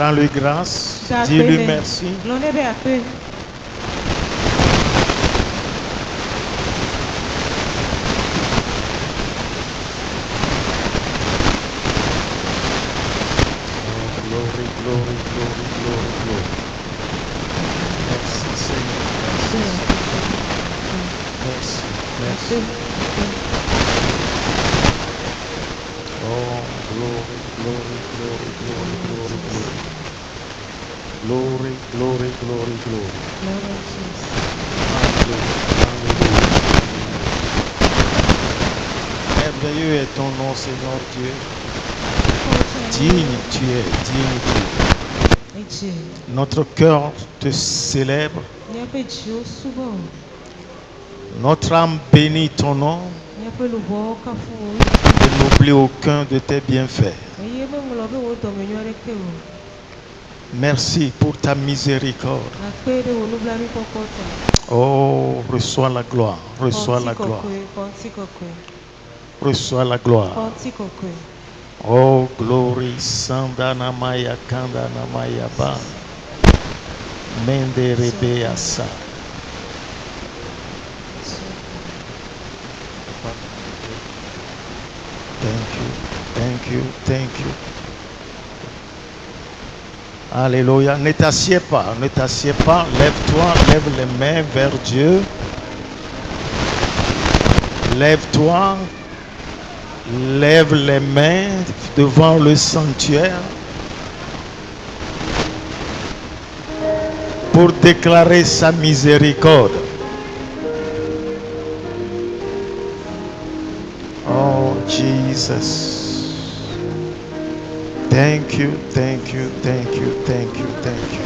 Rends-lui grâce. Dis-lui merci. Glory, glory, glory, glory, glory. Merci Seigneur. Merci. Merci. Oh, glory, glory, glory, glory, glory, glory. Glory, glory, glory, glory. Alléluia. Merveilleux est ton nom, Seigneur Dieu. Digne tu es, digne tu es. Notre cœur te célèbre. Notre âme bénit ton nom. Et n'oublie aucun de tes bienfaits. Merci pour ta miséricorde. Oh, reçois la gloire, reçois la gloire. Reçois la gloire. Oh, glory, Sandana Maya Kandana Maya Ba. Mende Rebe Asa. Thank you, thank you, thank you. Alléluia. Ne t'assieds pas, ne t'assieds pas. Lève-toi, lève les mains vers Dieu. Lève-toi. Lève les mains devant le sanctuaire pour déclarer sa miséricorde. Oh Jesus. Thank you, thank you, thank you, thank you, thank you.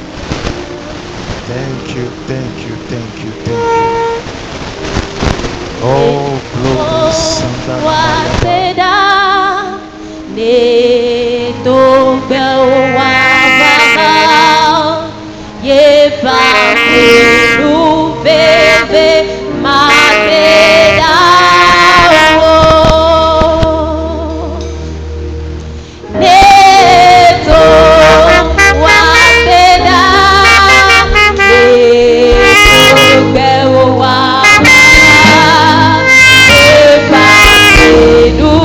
Thank you, thank you, thank you, thank you. Oh, glory, Santa Maria. Ne tombe wavama ye pa nu bebe mateda ne to waveda ne tombe wavama ye pa nu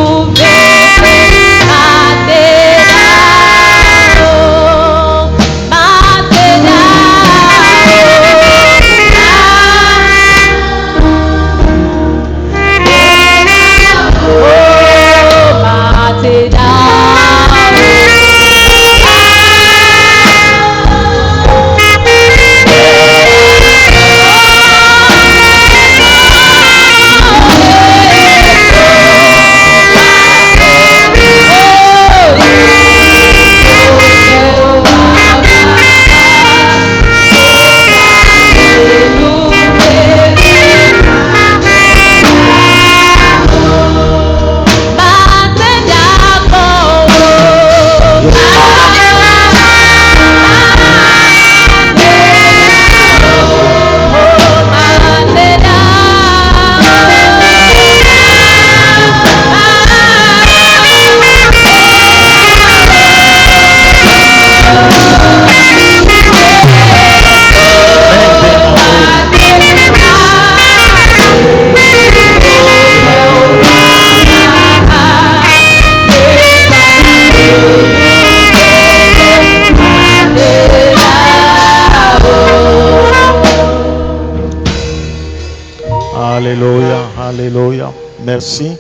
Alléluia, alléluia. Merci.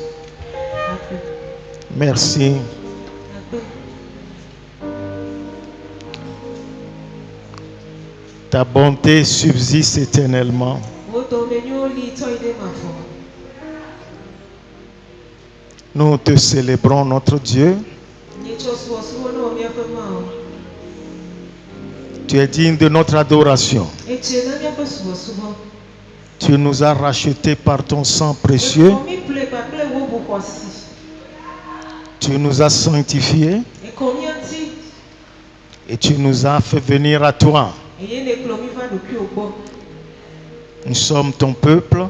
Merci. Ta bonté subsiste éternellement. Nous te célébrons, notre Dieu. Tu es digne de notre adoration. Tu nous as rachetés par ton sang précieux. Tu nous as sanctifiés. Et tu nous as fait venir à toi. Nous sommes ton peuple.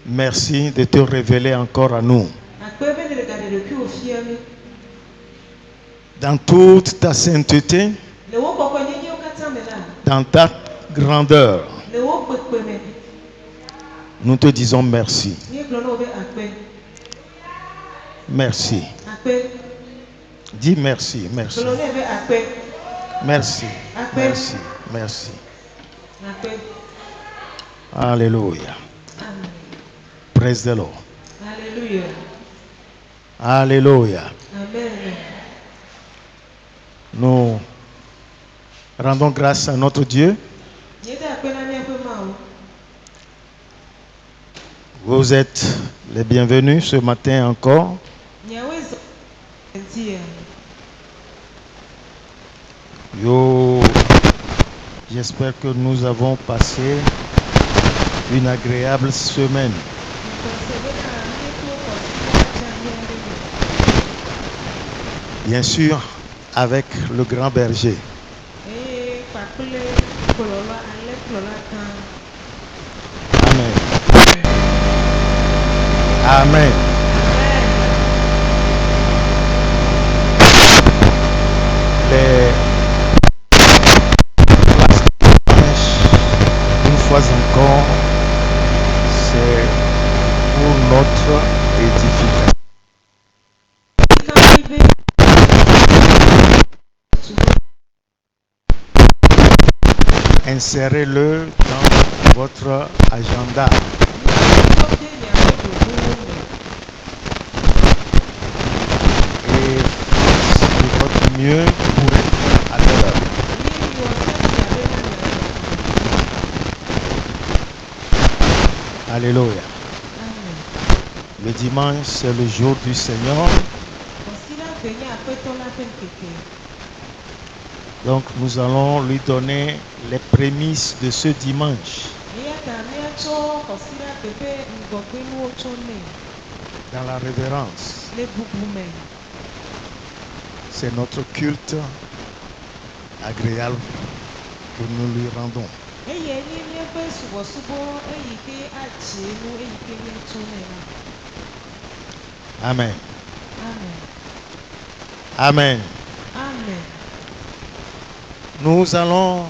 Merci de te révéler encore à nous. dans toute ta sainteté, dans ta grandeur. Nous te disons merci. Merci. Dis merci, merci. Merci, merci, merci. Alléluia. Praise the Lord. Alléluia. Alléluia. Amen. Nous rendons grâce à notre Dieu. Vous êtes les bienvenus ce matin encore. J'espère que nous avons passé une agréable semaine. Bien sûr, avec le grand berger. Amen. Amen. Une fois encore, c'est pour notre édification. Insérez-le dans votre agenda. Et faites de votre mieux pour être à l'heure. Alléluia. Le dimanche, c'est le jour du Seigneur. Donc nous allons lui donner les prémices de ce dimanche. Dans la révérence. C'est notre culte agréable que nous lui rendons. Amen. Amen. Amen. Nous allons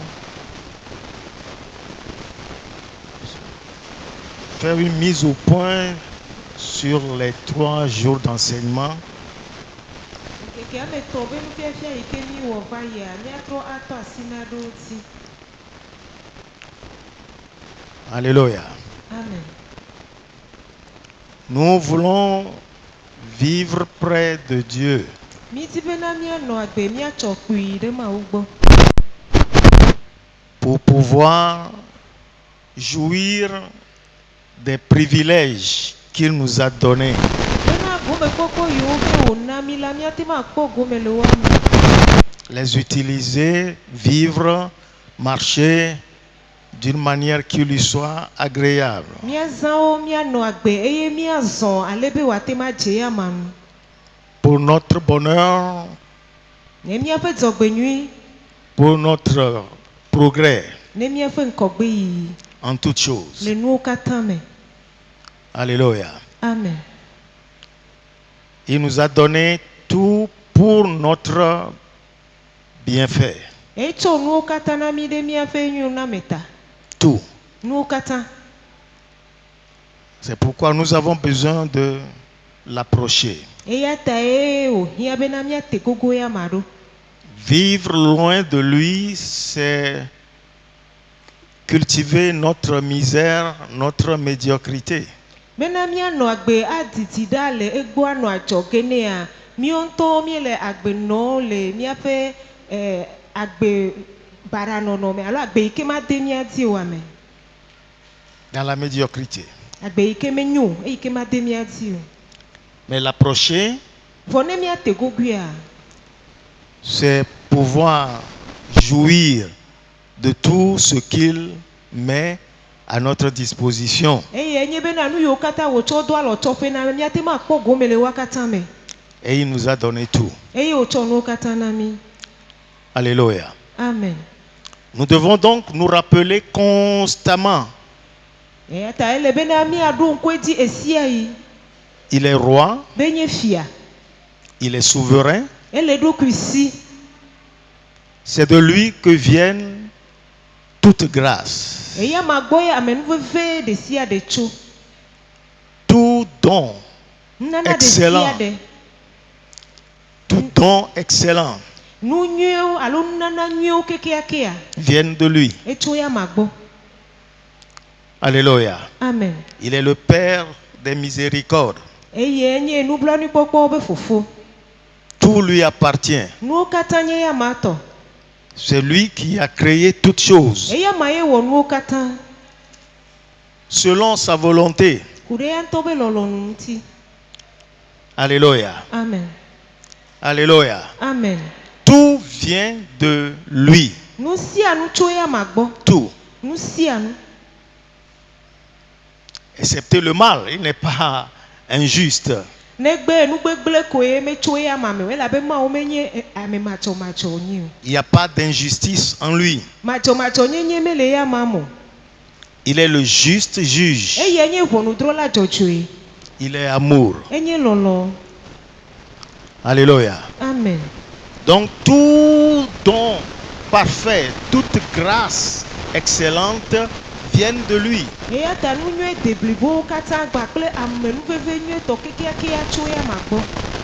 faire une mise au point sur les 3 jours d'enseignement. Alléluia. Amen. Nous voulons vivre près de Dieu. Pour pouvoir jouir des privilèges qu'il nous a donnés. Les utiliser, vivre, marcher d'une manière qui lui soit agréable. Pour notre bonheur, pour notre progrès en toutes choses. Alléluia. Amen. Il nous a donné tout pour notre bienfait. Tout. C'est pourquoi nous avons besoin de l'approcher. Vivre loin de lui, c'est cultiver notre misère, notre médiocrité. Dans la médiocrité. Mais l'approcher, c'est pouvoir jouir de tout ce qu'il met à notre disposition. Et il nous a donné tout. Alléluia. Amen. Nous devons donc nous rappeler constamment. Il est roi. Il est souverain. C'est de lui que viennent toute grâce, tout don excellent, tout don excellent viennent de lui. Alléluia. Amen. Il est le Père des miséricordes. Tout lui appartient. C'est lui qui a créé toutes choses selon sa volonté. Alléluia. Amen. Alléluia. Amen. Tout vient de lui. Tout. Excepté le mal, il n'est pas injuste. Il n'y a pas d'injustice en lui. Il est le juste juge. Il est amour. Alléluia. Amen. Donc tout don parfait, toute grâce excellente viennent de lui.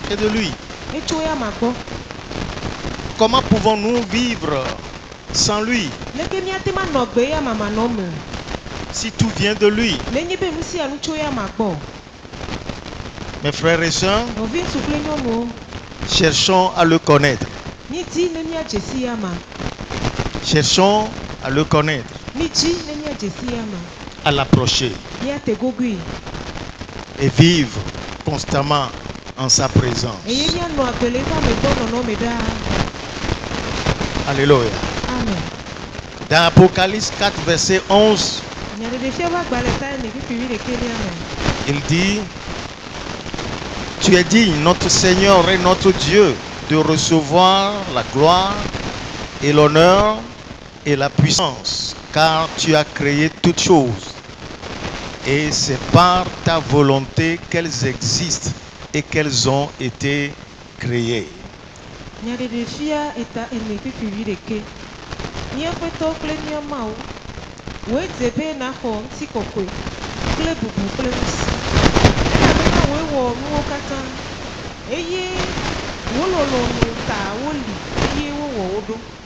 C'est de lui. Comment pouvons-nous vivre sans lui si tout vient de lui? Mes frères et sœurs, cherchons à le connaître. Cherchons à le connaître, à l'approcher et vivre constamment en sa présence. Alléluia. Amen. Dans Apocalypse 4, verset 11, il dit: tu es digne, notre Seigneur et notre Dieu, de recevoir la gloire et l'honneur et la puissance, car tu as créé toutes choses. Et c'est par ta volonté qu'elles existent et qu'elles ont été créées.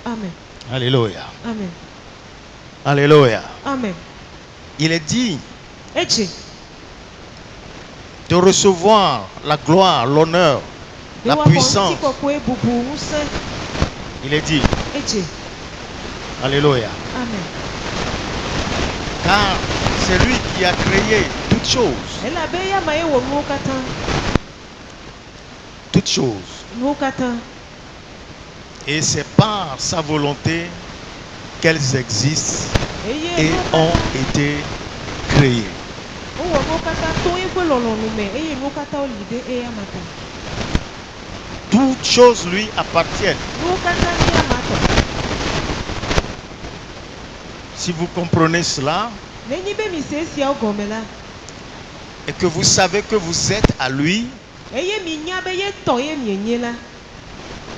Amen. Alléluia. Amen. Alléluia. Amen. Il est dit de recevoir la gloire, l'honneur, la puissance. Il est dit. Alléluia. Amen. Car c'est lui qui a créé toutes choses. Toutes choses. Et c'est par sa volonté qu'elles existent et ont été créées. Toutes choses lui appartiennent. Si vous comprenez cela et que vous savez que vous êtes à lui,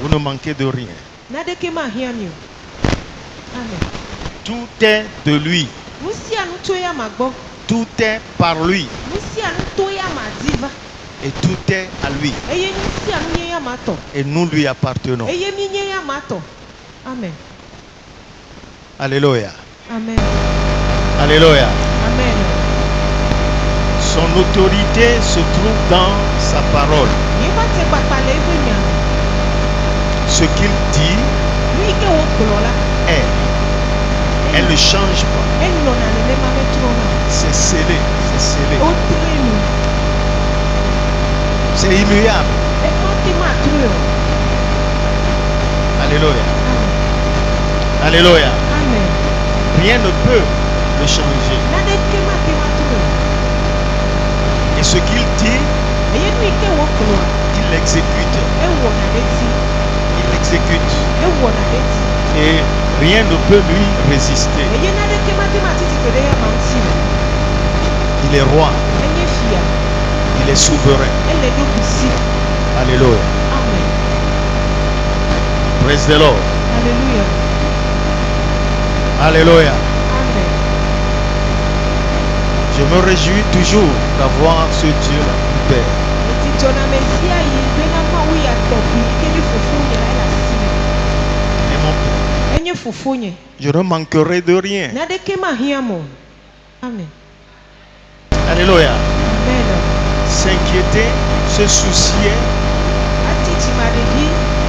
vous ne manquez de rien. Tout est de lui. Tout est par lui. Et tout est à lui. Et nous lui appartenons. Amen. Alléluia. Amen. Alléluia. Amen. Son autorité se trouve dans sa parole. Ce qu'il dit est. Elle ne change pas. C'est scellé. C'est scellé. C'est immuable. Alléluia. Alléluia. Amen. Rien ne peut le changer. Et ce qu'il dit, il l'exécute. Il l'exécute. Et rien ne peut lui résister. Il est roi. Il est souverain. Alléluia. Amen. Praise the Lord. Alléluia. Alléluia. Amen. Je me réjouis toujours d'avoir ce Dieu-là, mon Père. Eti dzɔna me sia yi bena Mawu ya tɔgbi ke nye fofo nye la ele asi me. Et mon Père. Enye fofo nye. Je ne manquerai de rien. Naneke mahia mo. Amen. Alléluia. Amen. S'inquiéter, se soucier, Ati tsimaɖevi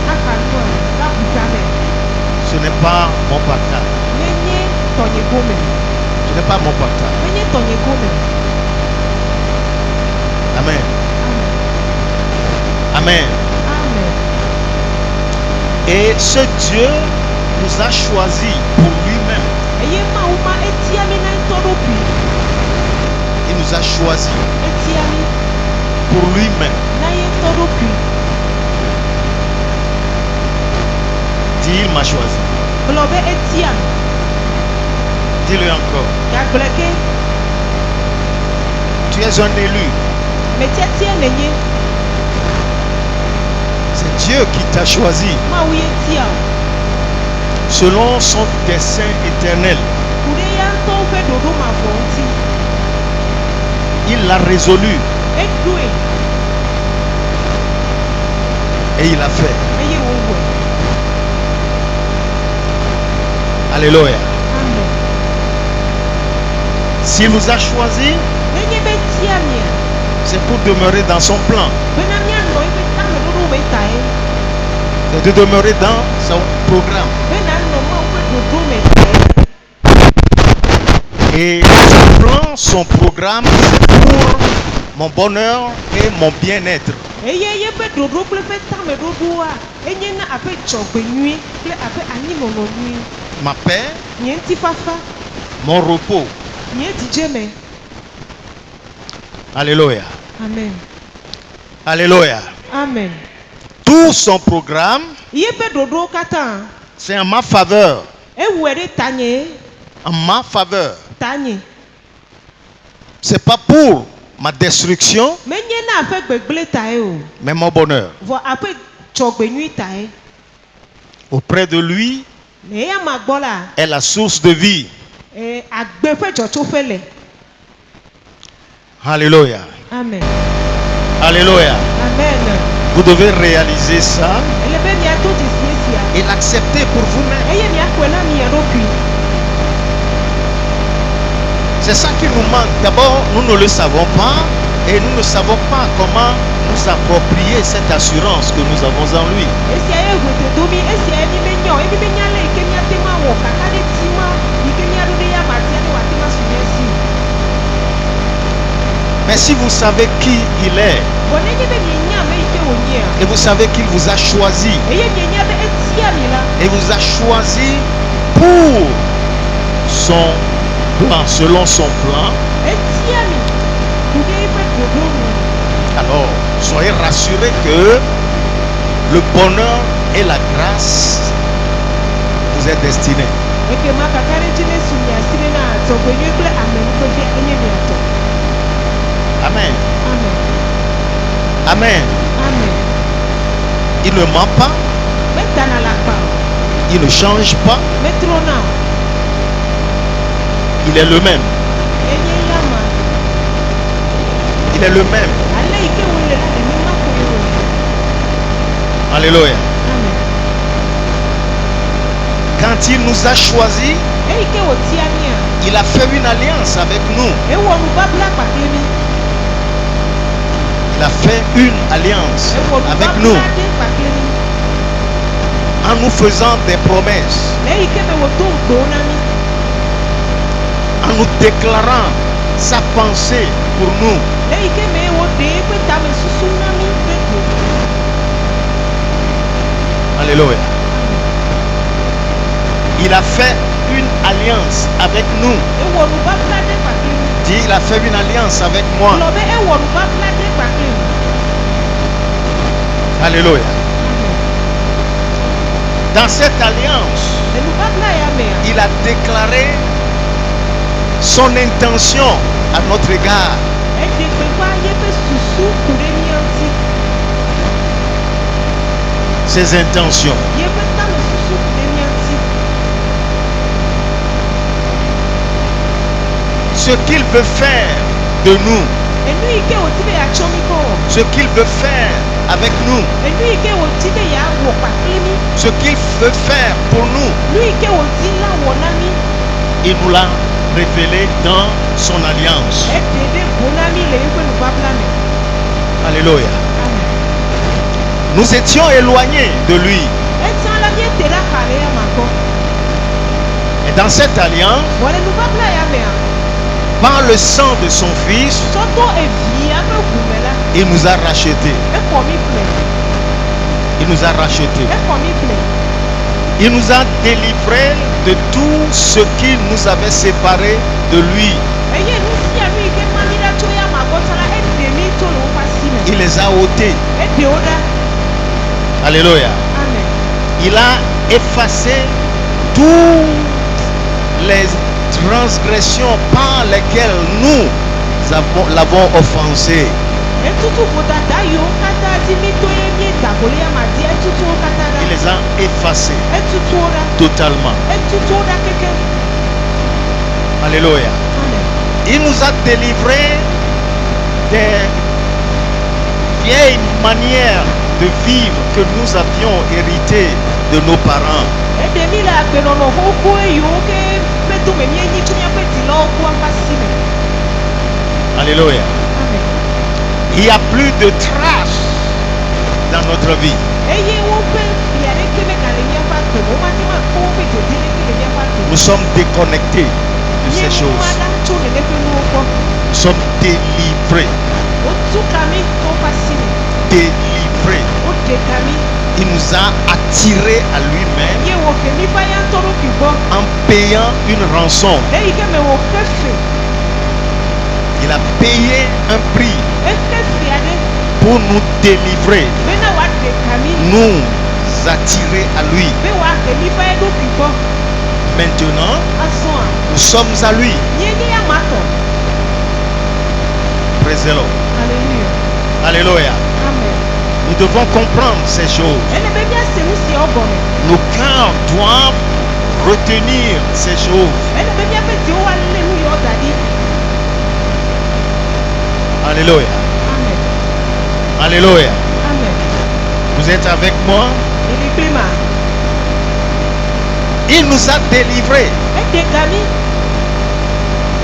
akanua kabuta me. ce n'est pas mon partage. Menye tɔnye gome. Ce n'est pas mon partage. Menye tɔnye gome. Amen. Amen. Amen. Amen. Et ce Dieu nous a choisis pour lui-même. Eye Mawu ma etia mi na ŋutɔ ɖokui. Il nous a choisis Etia mi pour lui-même. na ye ŋutɔ ɖokui. Dis, il m'a choisi. Gblɔ be etia mi. Dis-le encore. Gagblɔ ke Tu es un élu. metsiatsia nenye. C'est Dieu qui t'a choisi Mawu ye tia o. selon son dessein éternel. Ku ɖe ya ŋutɔ ƒe ɖoɖo mavɔ ŋuti. Il l'a résolu Eɖoe et il a fait. eye wòwɔe. Alléluia. Amen. S'il nous a choisis, Nenye be tia mia c'est pour demeurer dans son plan. bena mianɔ eƒe tameɖoɖo me tae. C'est de demeurer dans son programme. Bena nɔ Mawu ƒe ɖoɖo me tae. Et son plan, son programme, c'est pour mon bonheur et mon bien-être. Eye yeƒe ɖoɖo kple eƒe tameɖoɖoa enye na aƒe dzɔgbenyui kple aƒe anyinɔnɔ nyui. Ma paix, Nye ŋutifafa, mon repos. nye dzidzeme. Alléluia. Amen. Alléluia. Amen. Tout son programme, Yeƒe ɖoɖowo katã c'est en ma faveur. ewɔe ɖe tanye. En ma faveur. Tanye. C'est pas pour ma destruction, Menye na aƒe gbegblẽ tae o. mais mon bonheur. Vɔ aƒe dzɔgbenyui tae. Auprès de lui Le eya ma gbɔ la, est la source de vie. agbe ƒe dzɔtsoƒe le. Alléluia. Amen. Alléluia. Amen. Vous devez réaliser ça Ele be miato dzisie sia. et l'accepter pour vous-même. Eye miaxɔe na mia ɖokui. C'est ça qui nous manque. D'abord, nous ne le savons pas et nous ne savons pas comment nous approprier cette assurance que nous avons en lui. Esia ye ʋedodo mi, esia ye mi menyɔ, ye mi menya le yi ke miate ma wɔ kaka ɖe ti ma, yi ke miaɖo ɖe ya matia ne wòate ma su mia si. Mais si vous savez qui il est Vɔ nenye be mienya ame yi ke wònyea, et vous savez qu'il vous a choisi eye mienya be etia mi la, et vous a choisi pour son plan, selon son plan, etia mi ku ɖe eƒe ɖoɖo nu. alors soyez rassurés que le bonheur et la grâce vous est destiné. Ekema kaka ɖe dzi ne su mia si ɖe na dzɔgbenyui kple amenuvevia enye miatɔ. Amen. Amen. Amen. Amen. Il ne ment pas, Metana la kpa o, il ne change pas, metrona o, il est le même. enye ya ma. Il est le même. Ale yi ke wòle la le nema koe o. Alléluia. Amen. Quand il nous a choisis, Eyi ke wòtia mia, il a fait une alliance avec nous. ewɔ nubabla kpakple mi. Il a fait une alliance Ewɔ avec nubabla nous ɖe kpakple mi. en nous faisant des promesses, Le eyi ke me wòdo ŋgbewo na mi. en nous déclarant sa pensée pour nous. Le eyi ke me wòɖe eƒe tame susu na mi ɖe go. Alléluia. Il a fait une alliance avec nous. Ewɔ nubabla ɖe kpakple mi. Dis, il a fait une alliance avec moi. Gblɔ be ewɔ nubabla ɖe kpakple mi. Alléluia. Amen. Dans cette alliance, Le nubabla ya mea, il a déclaré son intention à notre égard. eɖe gbeƒã yeƒe susu ku ɖe mia ŋuti. Ses intentions. Yeƒe ce qu'il veut faire de nous, enu yi ke wòdi be yàtsɔ mi kɔ wɔ ce qu'il veut faire avec nous, enu yi ke wòdi be yàwɔ kpakple mi ce qu'il veut faire pour nous. nu yi ke wòdi la wɔ na mi Il nous l'a révélé dans son alliance. eɖe ɖe go na mi le eƒe nubabla me. Alléluia. Amen. Nous étions éloignés de lui. Etia la miete ɖe axa ɖe ya ma gbɔ. Et dans cette alliance, Wɔ le nubabla ya mea, par le sang de son Fils, tsɔtɔ evia ƒe ʋu me la, il nous a rachetés. exɔ mi ƒle, Il nous a rachetés. exɔ mi ƒle. Il nous a délivrés de tout ce qui nous avait séparés de lui. Eye nu sia nu yi ke ma mi ɖa tso ya ma gbɔ tsɔ la, eɖe mi tso le woƒe asi me. Il les a ôtés. Eɖe wo ɖa. Alléluia. Amen. Il a effacé toutes les transgressions par lesquelles nous l'avons offensé. Etutu ƒodada yiwo katã dzi mi to ye mi da go le ya ma di, etutu wo katã Il ɖa. les a effacés Etutu wo ɖa. totalement. Etutu wo ɖa keke. Alléluia. Amen. Il nous a délivrés des vieilles manières de vivre que nous avions héritées de nos parents. Eɖe mi le agbenɔnɔ xoxoe yiwo ke ƒe dome mienyi tso miaƒe dzilawo ƒe asi me. Alléluia. Amen. Il n'y a plus de traces dans notre vie. Eye woƒe fia ɖeke megale miaƒe agbe me, womate ŋu akpɔ woƒe dodi ɖeke le miaƒe agbe me. Nous sommes déconnectés de ces Míeŋu choses. aɖa tso nene ƒe nuwo gbɔ. Nous sommes délivrés. Wotu ka mi to woƒe asi me. Délivrés. Woɖe ka mi. Il nous a attirés à lui-même Ye wòhe mi ƒe ya ŋutɔ ɖokui gbɔ. en payant une rançon. Eyi ke me wòxe fe. Il a payé un prix Exe fia ɖe pour nous délivrer, bena wòaɖe ka mi. nous attirer à lui. Be wòahe mi ƒe ɖokui gbɔ. Maintenant, Azɔa, nous sommes à lui. mienye ya ma tɔ. Praise the Lord. Alléluia. Alléluia. Amen. Nous devons comprendre ces choses. Ele be míase nu siawo gɔme. Nos cœurs doivent retenir ces choses. Ele be míaƒe dziwo woalé nu yawo da ɖi. Alléluia. Amen. Alléluia. Amen. Vous êtes avec moi? Ele kpli ma. Il nous a délivrés. Eɖe ka mi.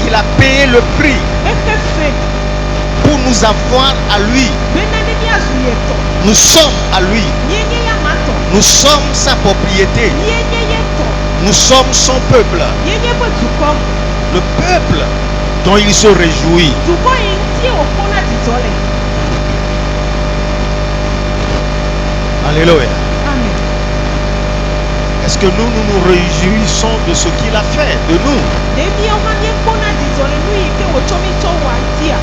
Il a payé le prix Exe fe. pour nous avoir à lui. Bena ne míazu ye tɔ. Nous sommes à lui. Mienye ya ma tɔ. Nous sommes sa propriété. Mienye ye tɔ. Nous sommes son peuple. Mienye ƒe dukɔ. Le peuple dont il se réjouit. Dukɔ yi ŋuti wòkpɔna dzidzɔ le. Alléluia. Amen. Est-ce que nous nous réjouissons de ce qu'il a fait de nous? Ɖe míawo hã míekpɔna dzidzɔ le nu yi ke wòtsɔ mi tsɔ wòa ŋutia.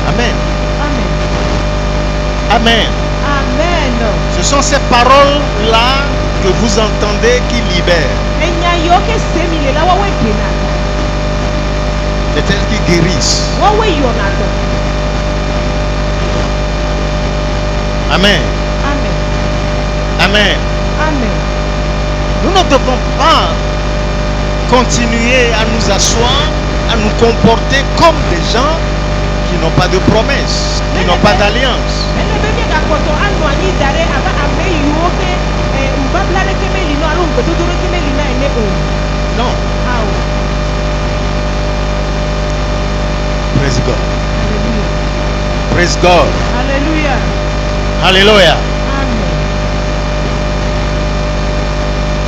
Amen. Amen. Amen. Amen. Ce sont ces paroles-là que vous entendez qui libèrent. Enya yiwo ke se mi le la woawoe ɖena dɔ. C'est elles qui guérissent. Woawoe yɔna dɔ. Amen. Amen. Amen. Amen. Nous ne devons pas continuer à nous asseoir, à nous comporter comme des gens qui n'ont pas de promesses, qui n'ont pas d'alliance. Ele be míegakpɔtɔ anɔ anyi da ɖe abe ame yiwo ke nubabla ɖeke meli nɔ alo ŋugbedodo ɖeke meli na ene o. Non. Awo. Praise God. Hallelujah. Praise God. Hallelujah. Alléluia. Amen.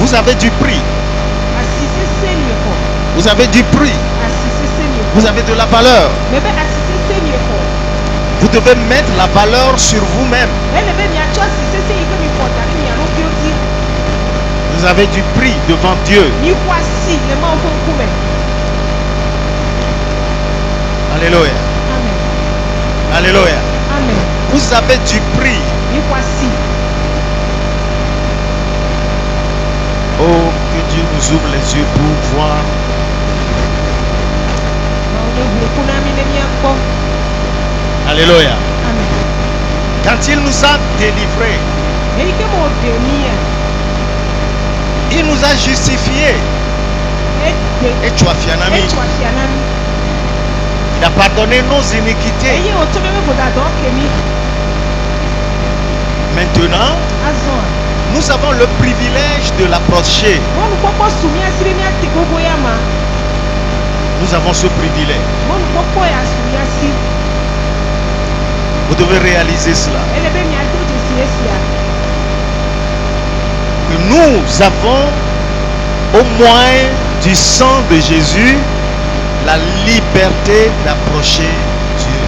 Vous avez du prix. Asisese mi xɔ. Vous avez du prix. Asisese mi xɔ. Vous avez de la valeur. Mebe asisese mi xɔ. Vous devez mettre la valeur sur vous-même. Ele be miatsɔ asisese yi ke mi xɔ da ɖe mia ɖokuiwo dzi. Vous avez du prix devant Dieu. Mi xɔ asi le Mawu ƒe ŋkume. Alléluia. Amen. Alléluia. Amen. Vous avez du prix. Mi xɔ asi. Oh, que Dieu nous ouvre les yeux pour voir. Mawu ne ʋu ŋku na mi ne míakpɔ. Alléluia. Amen. Quand il nous a délivrés, Eyi ke me wòɖe mia, il nous a justifiés. Et tu as fianami. Il a pardonné nos iniquités. Maintenant, nous avons le privilège de l'approcher. Nous avons ce privilège. Vous devez réaliser cela. Que nous avons au moins du sang de Jésus la liberté d'approcher Dieu.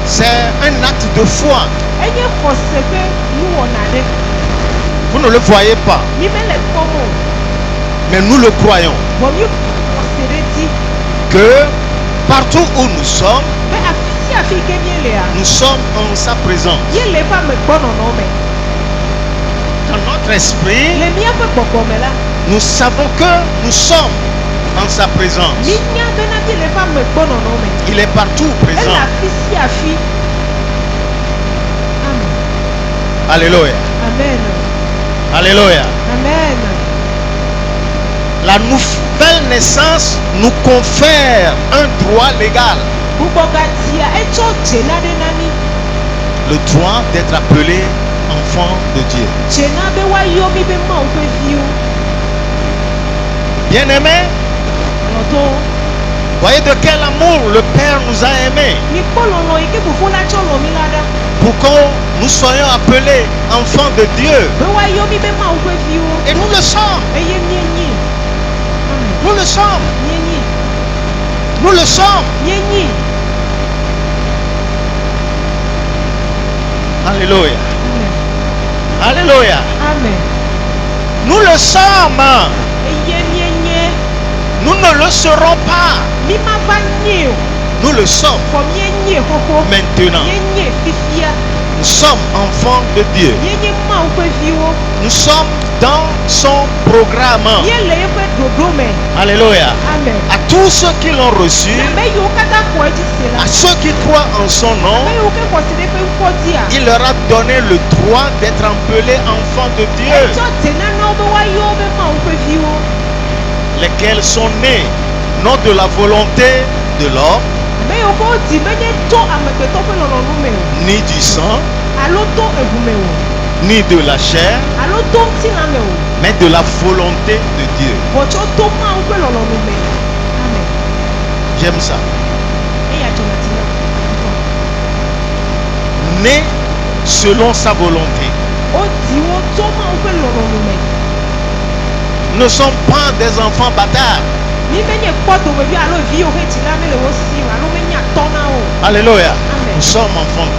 C'est un acte de foi. Vous ne le voyez pas, mais nous le croyons. Que partout où nous sommes en sa présence. Dans notre esprit, nous savons que nous sommes en sa présence. Il est partout présent. Alléluia. Amen. Alléluia. Amen. La nouvelle naissance nous confère un droit légal. Le droit d'être appelé enfant de Dieu. Bien-aimé, voyez de quel amour le Père nous a aimés. Pour que nous soyons appelés enfants de Dieu. Et nous le sommes. Nous le sommes. Nous le sommes. Alléluia. Alléluia. Amen. Nous le sommes. Nous ne le serons pas. Nous le sommes. Maintenant, nous sommes enfants de Dieu. Nous sommes dans son programme. Alléluia. Amen. À tous ceux qui l'ont reçu, à ceux qui croient en son nom, il leur a donné le droit d'être appelés enfants de Dieu, lesquels sont nés non de la volonté de l'homme, ni du sang, ni de la chair, mais de la volonté de Dieu. J'aime ça. Né selon sa volonté. Nous ne sommes pas des enfants bâtards. Alléluia. Nous sommes enfants.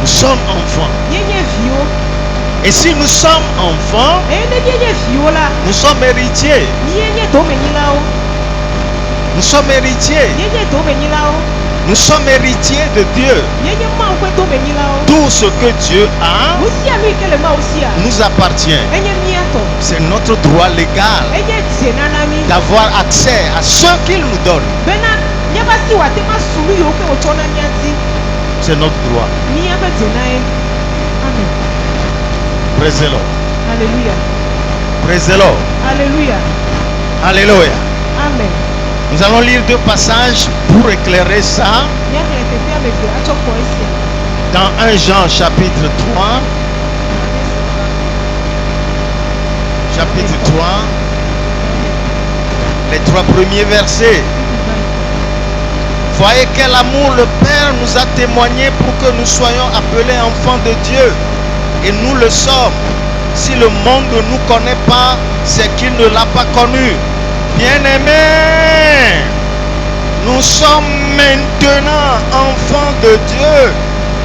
Nous sommes enfants. Et si nous sommes enfants, nous sommes héritiers. Nous sommes héritiers. Nous sommes héritiers de Dieu. Tout ce que Dieu a nous appartient. C'est notre droit légal d'avoir accès à ce qu'il nous donne. C'est notre droit. Praise the Lord. Alléluia. Praise the Lord. Alléluia. Alléluia. Amen. Nous allons lire deux passages pour éclairer ça. Dans 1 Jean chapitre 3. Chapitre 3. Les 3 premiers versets. Voyez quel amour le Père nous a témoigné pour que nous soyons appelés enfants de Dieu. Et nous le sommes. Si le monde ne nous connaît pas, c'est qu'il ne l'a pas connu. Bien-aimés, nous sommes maintenant enfants de Dieu.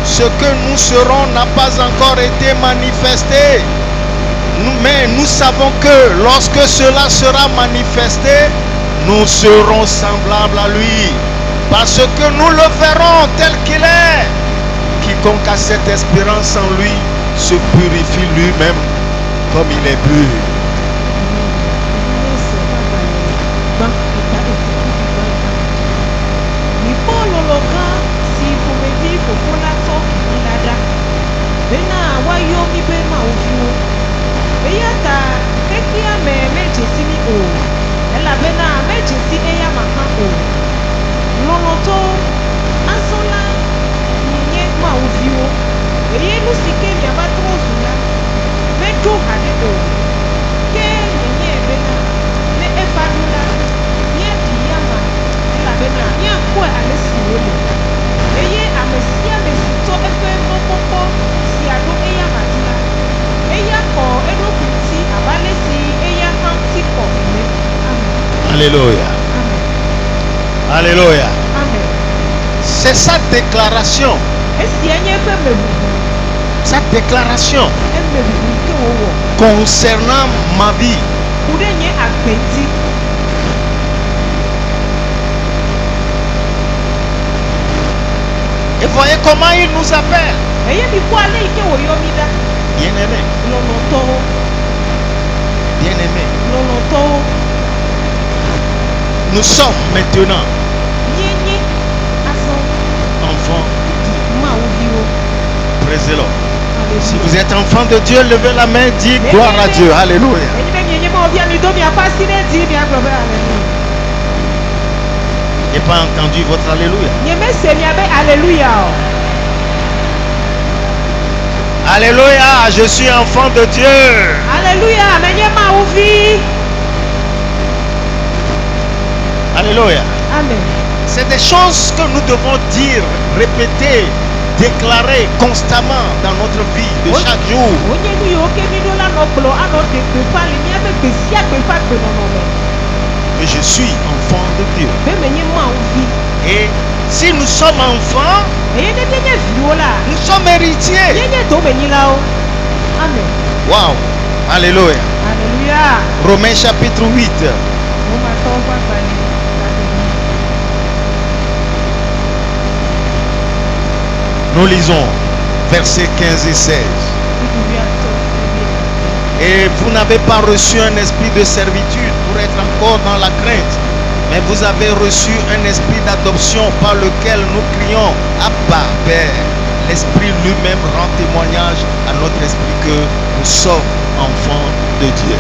Ce que nous serons n'a pas encore été manifesté. Mais nous savons que lorsque cela sera manifesté, nous serons semblables à lui. Parce que nous le verrons tel qu'il est. Quiconque a cette espérance en lui se purifie lui-même comme il est pur. bena wayo mi be maoviwo eya ta kekia me jesi mi o ela bena me jesi eya maka o loloto asola nye maoviwo eye nu si ke mi aba tro zula me do hade o ke nye bena ne eva nula nye diyama ela bena nye ko alesi wole eye amesia mesito efe mokoko si ado eya matila eya ko edokunti abalesi eya kanti ko eme. Amen. Alléluia. Amen. Alléluia. Amen. C'est sa déclaration. Esi enye efe mebubu Sa déclaration emebubu ike wowo concernant ma vie. kude nye agbenti Et voyez comment il nous appelle. eye mi ko ale ike woyo mi da Bien-aimé. loloto Bien-aimé. loloto Nous sommes maintenant nye aso enfants. maoviwo. Praise the Lord. Si Alléluia. vous êtes enfant de Dieu, levez la main, dites gloire à Dieu. Alléluia. Je n'ai pas entendu votre alléluia. Alléluia, je suis enfant de Dieu. Alléluia. Amen. C'est des choses que nous devons dire, répéter, déclarer constamment dans notre vie de chaque jour. Que je suis enfant de Dieu. Et si nous sommes enfants, nous sommes héritiers. Amen. Wow. Alléluia. Alléluia. Romains chapitre 8. Nous lisons versets 15 et 16. Et vous n'avez pas reçu un esprit de servitude pour être encore dans la crainte, mais vous avez reçu un esprit d'adoption par lequel nous crions Abba, Père. L'Esprit lui-même rend témoignage à notre esprit que nous sommes enfants de Dieu.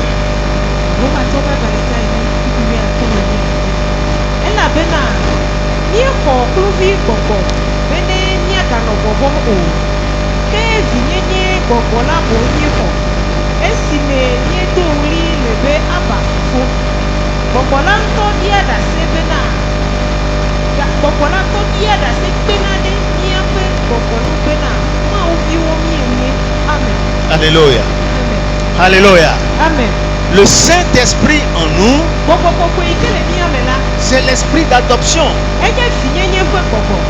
Alléluia. Alléluia. Amen. Le Saint-Esprit en nous, c'est l'esprit d'adoption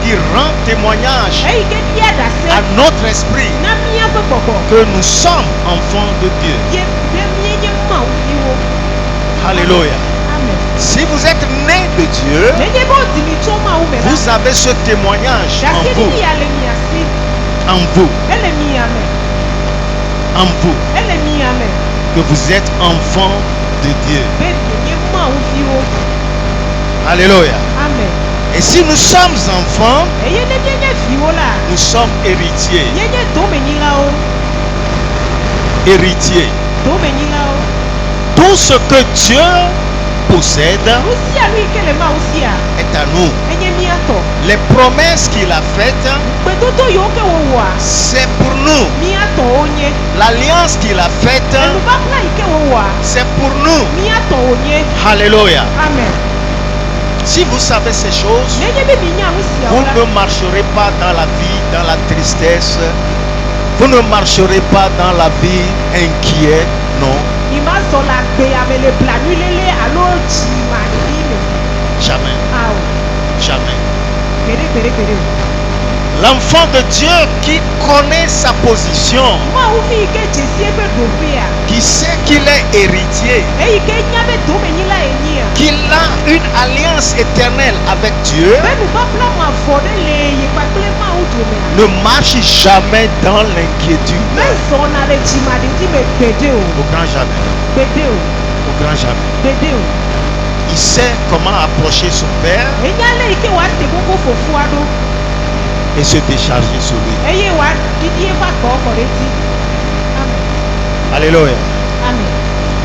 qui rend témoignage à notre esprit que nous sommes enfants de Dieu. Alléluia. Si vous êtes né de Dieu, vous avez ce témoignage en vous. En vous. En vous. Que vous êtes enfant de Dieu. Alléluia. Amen. Et si nous sommes enfants, nous sommes héritiers. Héritiers. Tout ce que Dieu possède est à nous. Les promesses qu'il a faites, c'est pour nous. L'alliance qu'il a faite, c'est pour nous. Alléluia. Amen. Si vous savez ces choses, vous ne marcherez pas dans la vie, dans la tristesse. Vous ne marcherez pas dans la vie inquiet, non. Jamais. Jamais. L'enfant de Dieu qui connaît sa position, qui sait qu'il est héritier, qu'il a une alliance éternelle avec Dieu, ne marche jamais dans l'inquiétude. Au grand jamais. Au grand jamais. Il sait comment approcher son père. et se décharger sur lui. eye wa didi va gbɔ kɔ ɖe ti. Amen. Alléluia. Amen.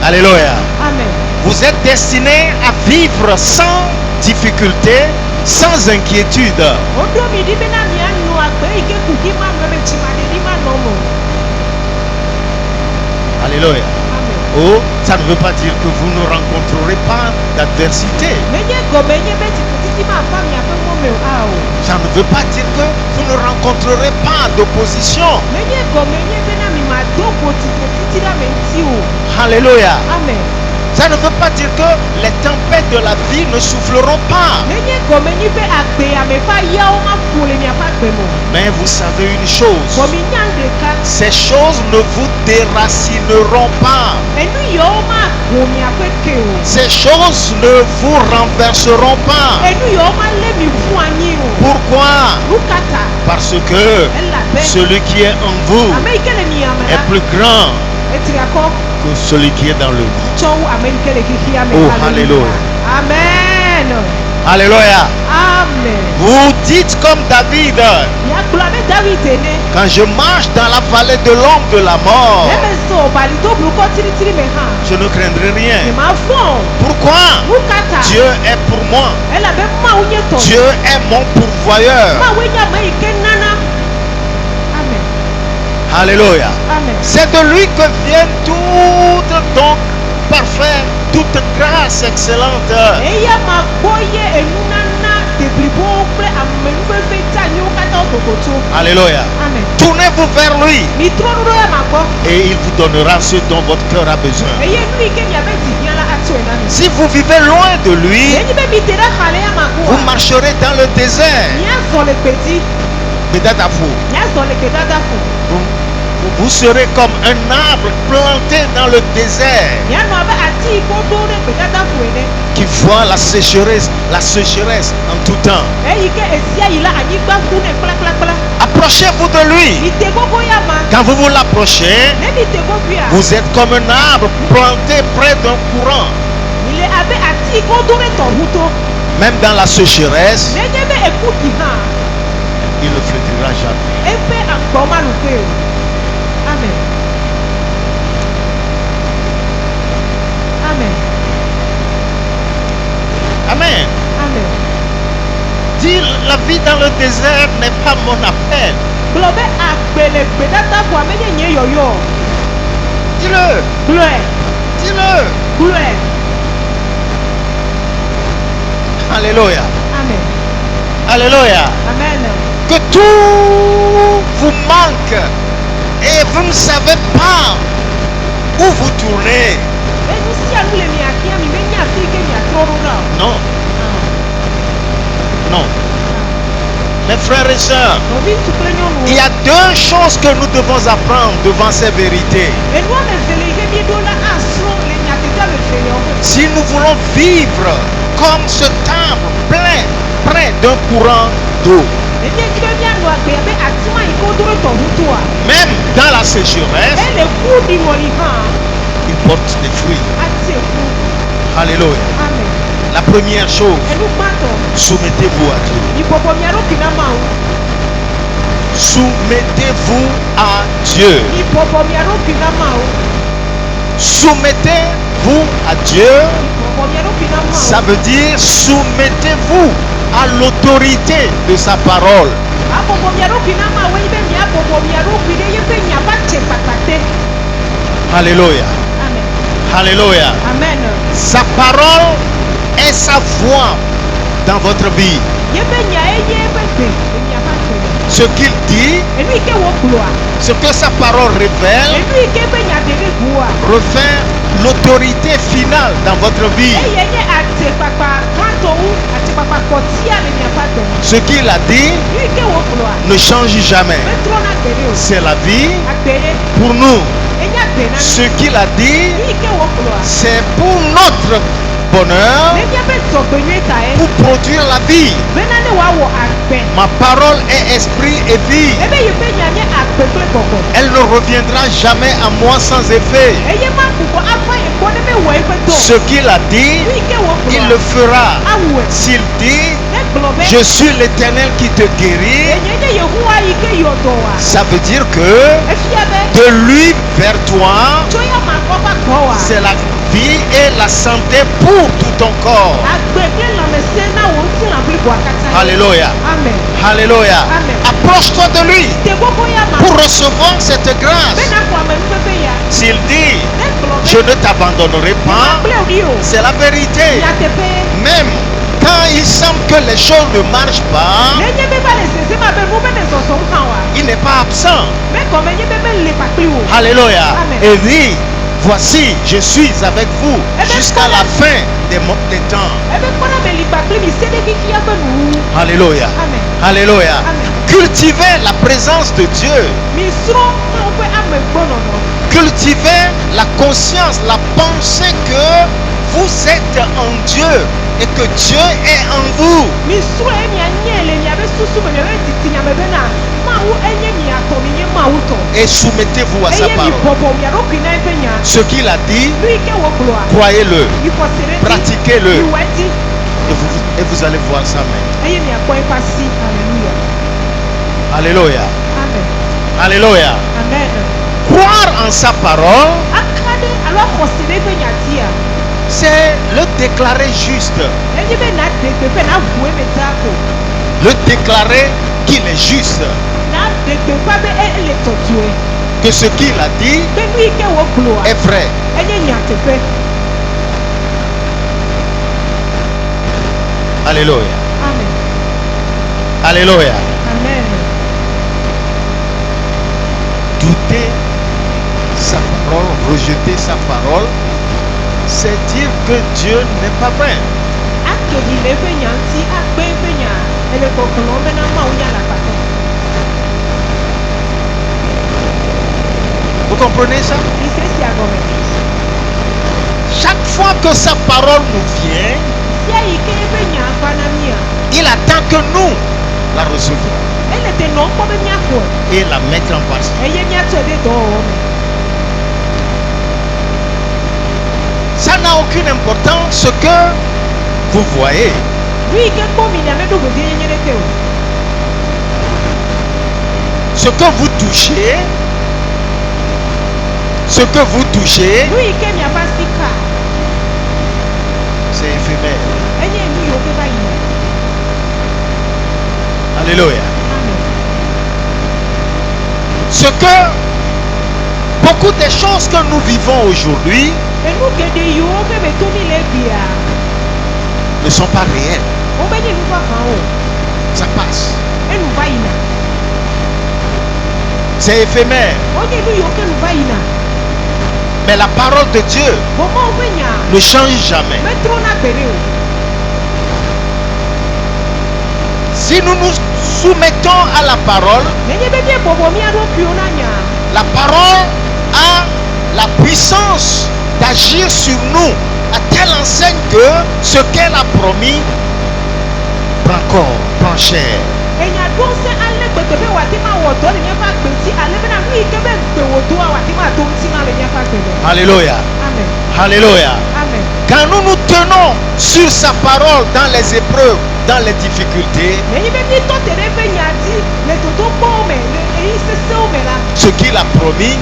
Alléluia. Amen. Vous êtes destinés à vivre sans difficulté, sans inquiétude. Woɖo mi ɖi bena mianɔ agbe yi ke ku ɖi ma me me tsi ma ɖe ɖi ma nɔ mo. Alléluia. Amen. Oh, ça ne veut pas dire que vous ne rencontrerez pas d'adversité. Menye gɔme nye be tititi ma fa miaƒe mɔ me o a o. Ça ne veut pas dire que vous ne rencontrerez pas d'opposition. Menye gɔme nye bena mi ma do go tititi ɖa me ŋuti o. Alléluia. Amen. Ça ne veut pas dire que les tempêtes de la vie ne souffleront pas. Menye gɔme nye be agbe ame ƒe ayawo ma ƒo le miaƒe agbe me o. Mais vous savez une chose, Gɔmi nya nu ɖeka. ces choses ne vous déracineront pas. Enu yiwo ma ho miaƒe ke o. Ces choses ne vous renverseront pas. Enu yiwo ma lé mi ƒu anyi o. Pourquoi? Nu ka ta? Parce que Elabe. celui qui est en vous Ame yi ke le miame est la. plus grand Etri akɔ que celui qui est dans le monde. tsɔ wu ame yi ke le xexea me. Oh, Hallelujah. Amen. Alléluia. Amen. Vous dites comme David, Miagblɔ abe David ene. quand je marche dans la vallée de l'ombre de la mort, Ne me zɔ bali to blukɔ tiritiri me hã. je ne craindrai Ne rien. ma fɔ o. Pourquoi? Nu ka ta? Dieu est pour moi. Elabe Mawu nye tɔ. Dieu est mon pourvoyeur. Mawu nye ame yi ke nana. Amen. Alléluia. Amen. C'est de lui que vient toute donc parfait, toute grâce excellente. Eya ma gbɔ ye enunana deblibo kple amenuveve tsanyiwo katã wo tokoto. Alléluia. Amen. Tournez-vous vers lui Mi trɔ nu ɖo ya ma gbɔ. et il vous donnera ce dont votre cœur a besoin. Eye nu yi ke miabe divia la atsoe na mi. Si vous vivez loin de lui, Enyi be mi te ɖe xa le ya ma vous goa. marcherez dans le désert. Miazɔ le gbedzi. Bedadafu. Miazɔ le gbedada ƒo. Vous serez comme un arbre planté dans le désert Mianɔ abe ati yi ke woɖo ɖe gbedada ƒo ene. qui voit la sécheresse en tout temps. Eyi ke esia yi la anyigba ku nɛ kplakplakpla. Approchez-vous de lui. Mi te gogo ya ma. Quand vous vous l'approchez, Ne mi te gogoa. vous êtes comme un arbre planté près d'un courant. Mi le abe ati yi ke woɖo ɖe tɔʋu to. Même dans la sécheresse, Nenye be eku ɖi hã. il ne flétrira jamais. Eƒe agbɔ ma lu kpe o. Amen. Amen. Amen. Amen. Dis, la vie dans le désert n'est pas mon appel. Gblɔ be agbe le gbedada ƒoa menye nye yɔyɔ. Dis-le, Gblɔe. dis-le. Gblɔe. Alléluia. Amen. Alléluia. Amen. Que tout vous manque et vous ne savez pas où vous tournez. Enu sia nu le mia fia mi menye afi yi ke miatrɔ ɖo ɖa o. Non, non. Mes frères et sœurs, Nɔviŋutsu kple nyɔnuwo. il y a deux choses que nous devons apprendre devant ces vérités. Enu ame eve le yi ke mi ɖo la asrɔ̃ le nyateƒe ame eve yawo me. Si nous voulons vivre comme cet arbre plein, près d'un courant d'eau, Nenye dzi be mianɔ agbe abe ati ma yi ke woɖo ɖe tɔʋu toa. même dans la sécheresse, Ele ku ɖiŋɔli hã. il porte des fruits. Ati eku. Alléluia. Amen. La première chose, Enu gbãtɔ. soumettez-vous à Dieu. Mibɔbɔ mia ɖokui na Mawu. Soumettez-vous à Dieu. Mibɔbɔ mia ɖokui na Mawu. Soumettez-vous à Dieu. Mibɔbɔ mia ɖokui na Mawu. Ça veut dire soumettez-vous à l'autorité de sa parole. Abɔbɔ mia ɖokui na Mawu eye be miabɔbɔ mia ɖokui ɖe yeƒe nya va tse kpakpate. Alléluia. Amen. Alléluia. Amen. Sa parole est sa voix dans votre vie. Yeƒe nya eye eƒe gbe le miaƒe agbe me. Ce qu'il dit, Enu yi ke wogblɔa. ce que sa parole révèle, Enu yi ke eƒe nya ɖe ɖe goa. revêt l'autorité finale dans votre vie. Eye nye atekpakpa gãtɔ wu atekpakpa kpɔtia le miaƒe agbe me. Ce qu'il a dit Nu yi ke wogblɔa. ne change jamais. Metrɔna gbe ɖe o. C'est la vie Agbe ɖe. pour nous. Enye agbe na mi. Ce qu'il a dit, Nu yi ke wogblɔa. c'est pour notre bonheur, Ne miaƒe dzɔgbenyuie tae. pour produire la vie. Bena ne wòawɔ agbe. Ma parole est esprit et vie. Ebe yeƒe nya nye agbe kple gbɔgbɔ. Elle ne reviendra jamais à moi sans effet. Eye ma gbugbɔ ava egbɔ ne be wɔ eƒe dɔ. Ce qu'il a dit, Nu yi ke il wogblɔa. le fera. Awɔe. S'il dit, Ne je suis l'Éternel qui te guérit, ça veut dire que de lui vers toi, c'est la vie et la santé pour tout ton corps. Alléluia. Amen. Alléluia. Amen. Approche-toi de lui pour recevoir cette grâce. S'il dit, je ne t'abandonnerai pas, c'est la vérité. Même quand il semble que les choses ne marchent pas, il n'est pas absent. Alléluia. Amen. Et dit, voici, je suis avec vous jusqu'à la fin des temps. Alléluia. Amen. Alléluia. Amen. Cultivez la présence de Dieu. Cultivez la conscience, la pensée que vous êtes en Dieu et que Dieu est en vous. Et soumettez-vous à sa parole. Ce qu'il a dit, croyez-le, pratiquez-le et vous allez voir ça même. Alléluia. Amen. Alléluia. Amen. Croire en sa parole, c'est le déclarer juste. Le déclarer qu'il est juste. Que ce qu'il a dit est vrai. Alléluia. Amen. Alléluia. Amen. Douter sa parole, rejeter sa parole, c'est dire que Dieu n'est pas vrai. Vous comprenez ça? Chaque fois que sa parole nous vient, il attend que nous la recevions et la mettre en pratique. Ça n'a aucune importance ce que vous voyez. Ce que vous touchez, c'est éphémère. Alléluia. Ce que beaucoup des choses que nous vivons aujourd'hui ne sont pas réelles. Ça passe. C'est éphémère. Mais la parole de Dieu ne change jamais. Si nous nous soumettons à la parole a la puissance d'agir sur nous à telle enseigne que ce qu'elle a promis prend corps, prend chair. Alléluia. Amen. Alléluia. Amen. Quand nous nous tenons sur sa parole dans les épreuves, dans les difficultés, ce qu'il a promis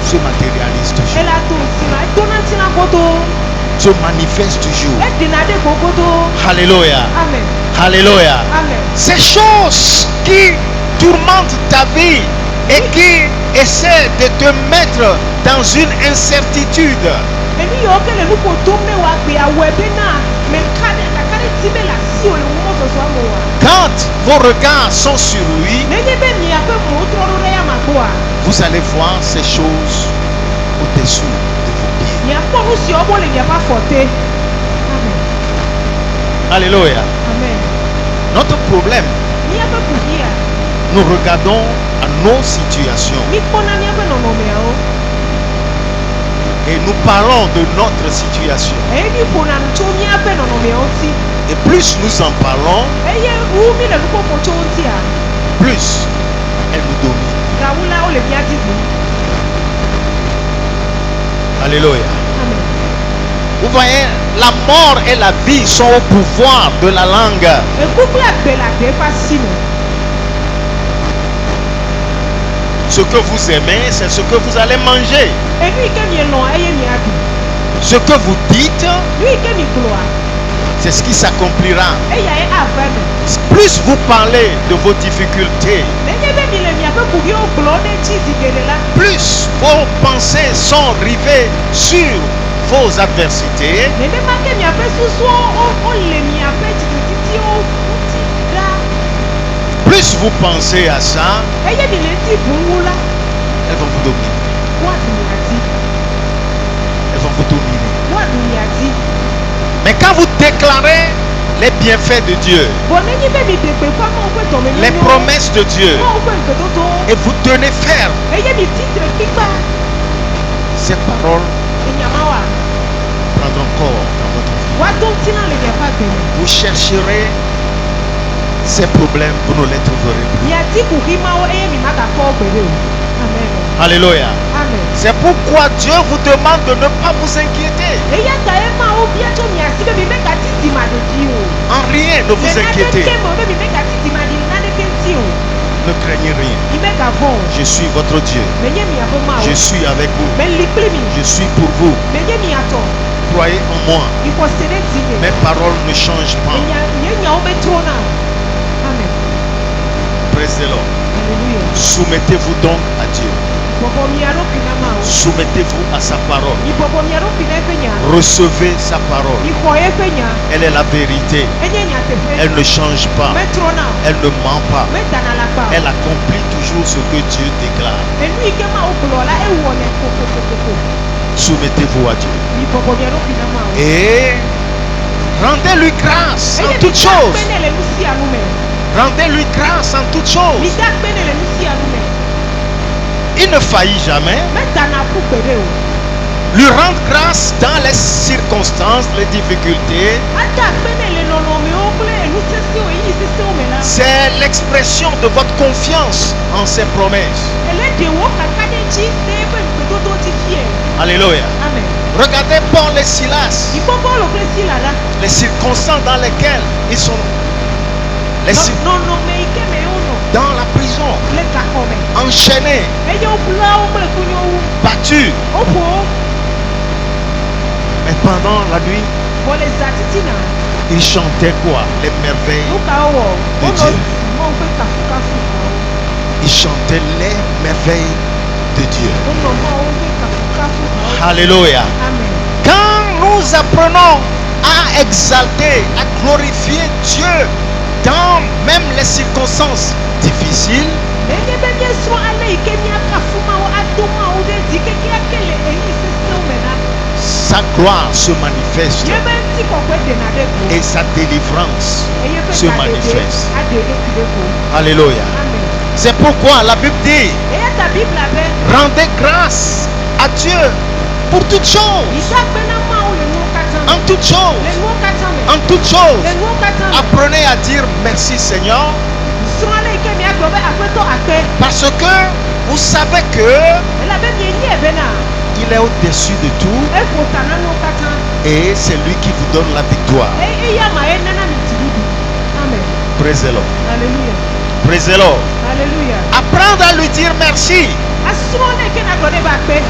se matérialise toujours, se manifeste toujours. Alléluia. Amen. Alléluia. Amen. Ces choses qui tourmentent ta vie et qui essaient de te mettre dans une incertitude, quand vos regards sont sur lui, vous allez voir ces choses au-dessous de vos pieds. Alléluia. Amen. Notre problème, nous regardons à nos situations et nous parlons de notre situation. Et plus nous en parlons, plus elle nous domine. Alléluia. Amen. Vous voyez, La mort et la vie sont au pouvoir de la langue. Ekukle agbe la de fa si me. Ce que vous aimez, c'est ce que vous allez manger. Enu ike mi lɔ eye mi aɖu. Ce que vous dites, Nu ike mi gblɔa, c'est ce qui s'accomplira. eya ye ava me. Plus vous parlez de vos difficultés, Nenye be mi le miaƒe kuviwo gblɔ ɖe dzi zi geɖe la, plus vos pensées sont rivées sur vos adversités, nenema ke miaƒe susuwo le miaƒe dzidzititiwo ŋuti ɖa. plus vous pensez à ça, Eye mi le ŋuti ʋum wu la, elles vont vous dominer. woaɖu mia dzi. Elles vont vous dominer. Woaɖu mia dzi. Mais quand vous déclarez les bienfaits de Dieu, Vɔ nenye be mi ɖe gbeƒã Mawu ƒe les dɔmenyenyewo, promesses de Dieu, Mawu ƒe ŋugbedodowo, et vous tenez ferme, eye mi titre kpikpa, ces paroles enyamawoa, prendront corps dans votre vie. woado ŋutina le miaƒe agbe me. Vous chercherez ces problèmes, vous ne les trouverez plus. Miati kuxi mawo eye mi magakpɔ wo gbe ɖe o. Amen. Alléluia. Amen. C'est pourquoi Dieu vous demande de ne pas vous inquiéter. Eya ta ye Mawu bia tso mia si be mi megati dzima ɖe dzi o. En rien, ne vous Le nane inquiétez. ke me be mi megati dzima ɖi naneke ŋuti o. Ne craignez rien. Mi megavɔ̃ o. Je suis votre Dieu. Menye miaƒe Mawu. Je suis avec vous. Meli kpli mi. Je suis pour vous. Menye miatɔ. Croyez en moi. Mi xɔ se ɖe dzinye. Mes paroles ne changent pas. Nye nyawo metrona o. Amen. Praise the Lord. Alléluia. Soumettez-vous donc à Dieu. Bɔbɔ mia ɖokui na Mawu. Soumettez-vous à sa parole. Mi bɔbɔ mia ɖokui na eƒe nya. Recevez sa parole. Mi xɔ eƒe nya. Elle est la vérité. Enye nyateƒe. Elle ne change pas. Metrona o. Elle ne ment pas. Medana le akpa o. Elle accomplit toujours ce que Dieu déclare. Enu yi ke Mawu gblɔ la ewɔnɛ kokokokoko. Soumettez-vous à Dieu. Mi bɔbɔ mia ɖokui na Mawu. Et rendez-lui grâce en Eye mi toutes da choses. akpe nɛ le nu sia nu me. Rendez-lui grâce en toutes Mi choses. da akpe nɛ le nu sia nu me. Il ne faillit jamais. Medana ƒu gbe ɖe o. Lui rendre grâce dans les circonstances, les difficultés. Ada akpe nɛ le nɔnɔmewo kple enu sesẽwo eyi sesẽwo me la. C'est l'expression de votre confiance en ses promesses. Ele ɖe wo kaka ɖe dzi ɖe eƒe ŋugbedodo dzi fie. Alléluia. Amen. Regardez Paul et Silas. Mi kpɔ Paulo kple Sila la. Les circonstances dans lesquelles ils sont. Nɔnɔme yi ke me wo nɔ. Dans la prison. Le gaxɔ me. Enchaînés. Eye wobla wo kple kunyowu. Battus. Woƒo wo. Mais pendant la nuit, Vɔ le zãtitina. ils chantaient quoi? Les merveilles. Nu kawo wɔ? De Wonɔ Dieu. Mawu ƒe kafukafu kawo. Ils chantaient les merveilles de Dieu. Wonɔ Mawu ƒe kafukafu kawo. Alléluia. Amen. Quand nous apprenons à exalter, à glorifier Dieu dans même les circonstances difficiles, Nenye be míesrɔ̃ ale yi ke míakafu Mawu ado Mawu ɖe dzi kekeake le eyi sesẽwo me la, sa gloire se manifeste míebe ŋutikɔkɔe ɖena ɖe go. et sa délivrance Eye ƒe se gaɖeɖe manifeste. aɖe ɖokui ɖe go. Alléluia. Amen. C'est pourquoi la Bible dit, Eya ta Biblia be, rendez grâce à Dieu pour toutes choses, mi da akpe na Mawu le nuwo katã me. en toutes choses, Le nuwo katã me. en toutes choses. Le nuwo katã me. Apprenez à dire merci Seigneur, Srɔ̃ ale yi ke míagblɔ be aƒetɔ akpe. parce que vous savez que Elabe mienyae bena il est au-dessus de tout eƒo ta na nuwo katã. et c'est lui qui vous donne la victoire. Eya ma ye nana mi dziɖuɖu. Amen. Praise the Lord. Alléluia. Praise the Lord. Alléluia. Apprendre à lui dire merci Asrɔ̃ ne ke naglɔ ɖe be akpe.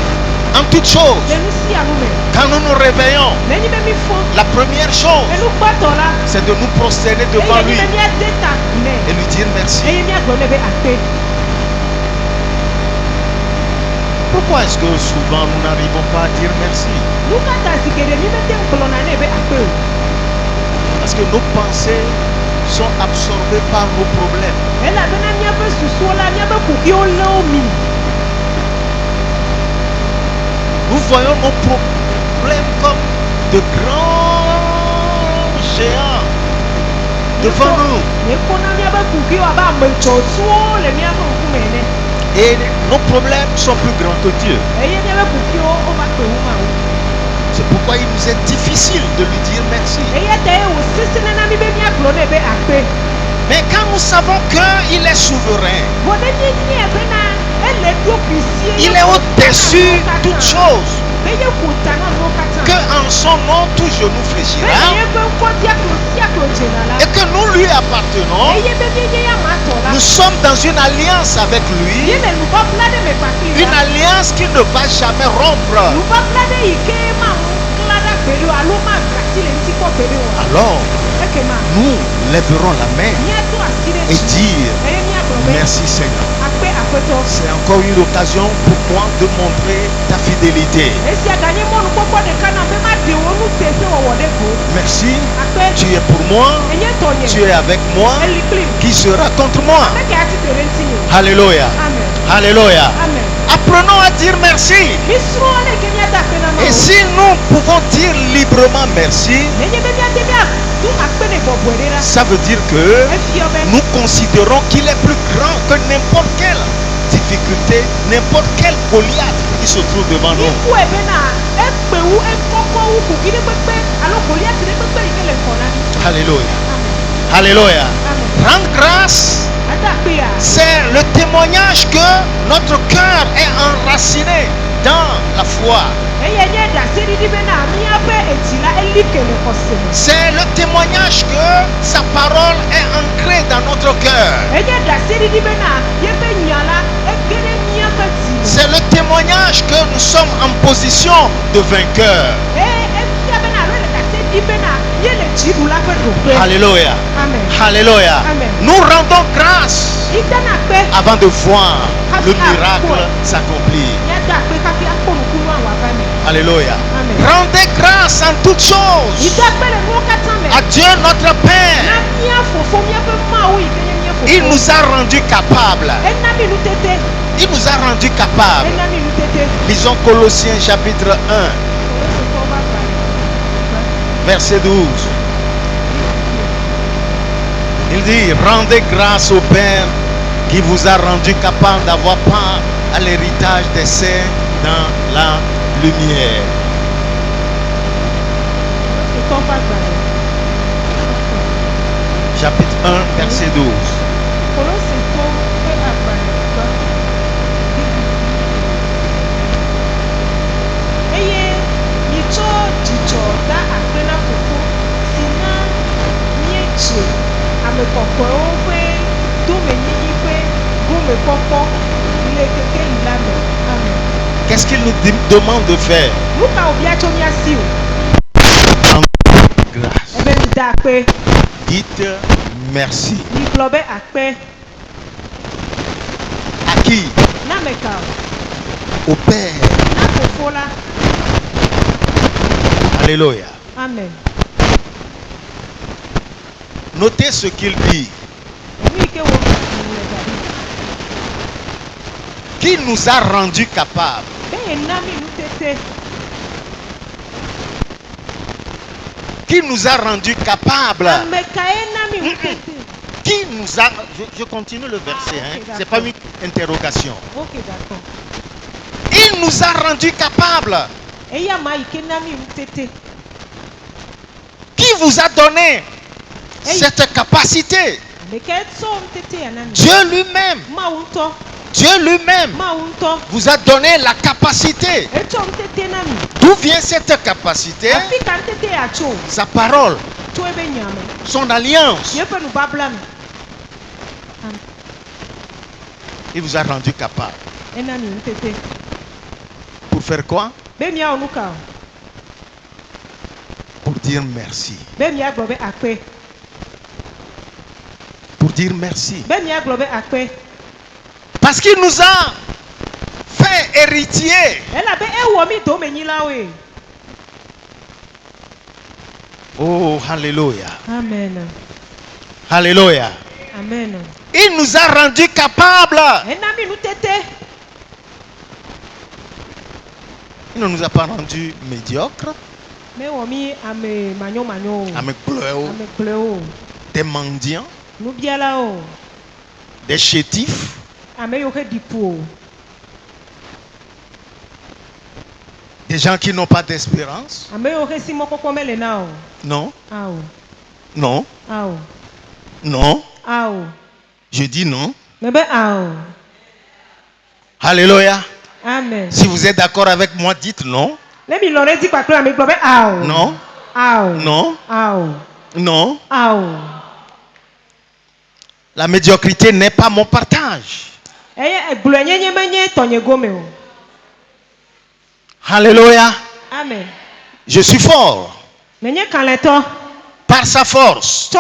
en toutes choses. Le nu sia nu me. Quand nous nous réveillons, Nenye be mi fɔ. la première chose, Enu kpɔtɔ la. c'est de nous prosterner devant Eye lui nye be míade ta nɛ. et lui dire merci. Eye míagblɔ nɛ be akpe. Pourquoi est-ce que souvent nous n'arrivons pas à dire merci? Nu ka ta si geɖe mi mete ŋu gblɔna nɛ be akpe o. Parce que nos pensées sont absorbées par nos problèmes. Elabena míaƒe susuwo la míaƒe kuxiwo lé wo mi. Nous voyons nos problèmes comme de grands géants devant nous. Míekpɔna míaƒe kuxiwo abe ame dzɔtsuwo le míaƒe ŋkume ene. Et nos problèmes sont plus grands que Dieu. Eye míaƒe kuxiwo wova kpe wu Mawu. C'est pourquoi il nous est difficile de lui dire merci. Eya ta ye wòsesẽna na mi be míagblɔ nɛ be akpe. Mais quand nous savons qu'il est souverain, Vɔ ne míenyae bena ele ɖokui sie. il est au-dessus de toutes choses. Beye kuta na no kata. Que en son nom tout genou fléchira. Beye be nkodia klosia klojena la. Et que nous lui appartenons. Beye be beye ya matola. Nous sommes dans une alliance avec lui. Yele nuba blade me pasi. Une alliance qui ne va jamais rompre. Nuba blade ike ma klada pelu aloma kasile ntiko pelu. Alors, nous lèverons la main et dire merci Seigneur. C'est encore une occasion pour moi de montrer ta fidélité. Merci, tu es pour moi, tu es avec moi. Qui sera contre moi? Alléluia. Alléluia. Apprenons à dire merci. Et si nous pouvons dire librement merci, ça veut dire que nous considérons qu'il est plus grand que n'importe quelle difficulté, n'importe quel Goliath qui se trouve devant nous. Alléluia. Alléluia. Rendre grâce, c'est le témoignage que notre cœur est enraciné dans la foi. C'est le témoignage que sa parole est ancrée dans notre cœur. C'est le témoignage que nous sommes en position de vainqueur. Alléluia. Alléluia. Nous rendons grâce avant de voir le miracle s'accomplir. Alléluia. Rendez grâce en toutes choses à Dieu notre Père. Il nous a rendus capables. Il nous a rendus capables. Lisons Colossiens chapitre 1. Verset 12. Il dit, rendez grâce au Père qui vous a rendu capable d'avoir part à l'héritage des saints dans la lumière. Chapitre 1, verset 12. Qu'est-ce qu'il nous demande de faire? Grâce. Dites merci. À qui? Au Père. Alléluia. Amen. Notez ce qu'il dit. Qui nous a rendus capables. Qui nous a rendus capables. Qui nous a... Je continue le verset. C'est pas une interrogation. Ok, d'accord. Il nous a rendus capables. Qui vous a donné cette capacité? Dieu lui-même. Dieu lui-même vous a donné la capacité. D'où vient cette capacité? Sa parole, son alliance. Il vous a rendu capable. Pour faire quoi? Pour dire merci. Pour dire merci. Parce qu'il nous a fait héritier. Oh, alléluia. Amen. Alléluia. Amen. Il nous a rendus capables. Il ne nous a pas rendus médiocres. Des mendiants. Des chétifs. Des gens qui n'ont pas d'espérance. Non. Non. Non. Je dis non. Alléluia. Amen. Si vous êtes d'accord avec moi, dites non. Let me learn it quickly. I'm going to Non. Non. Non. La médiocrité n'est pas mon partage. Alléluia. Amen. Je suis fort. Par sa force.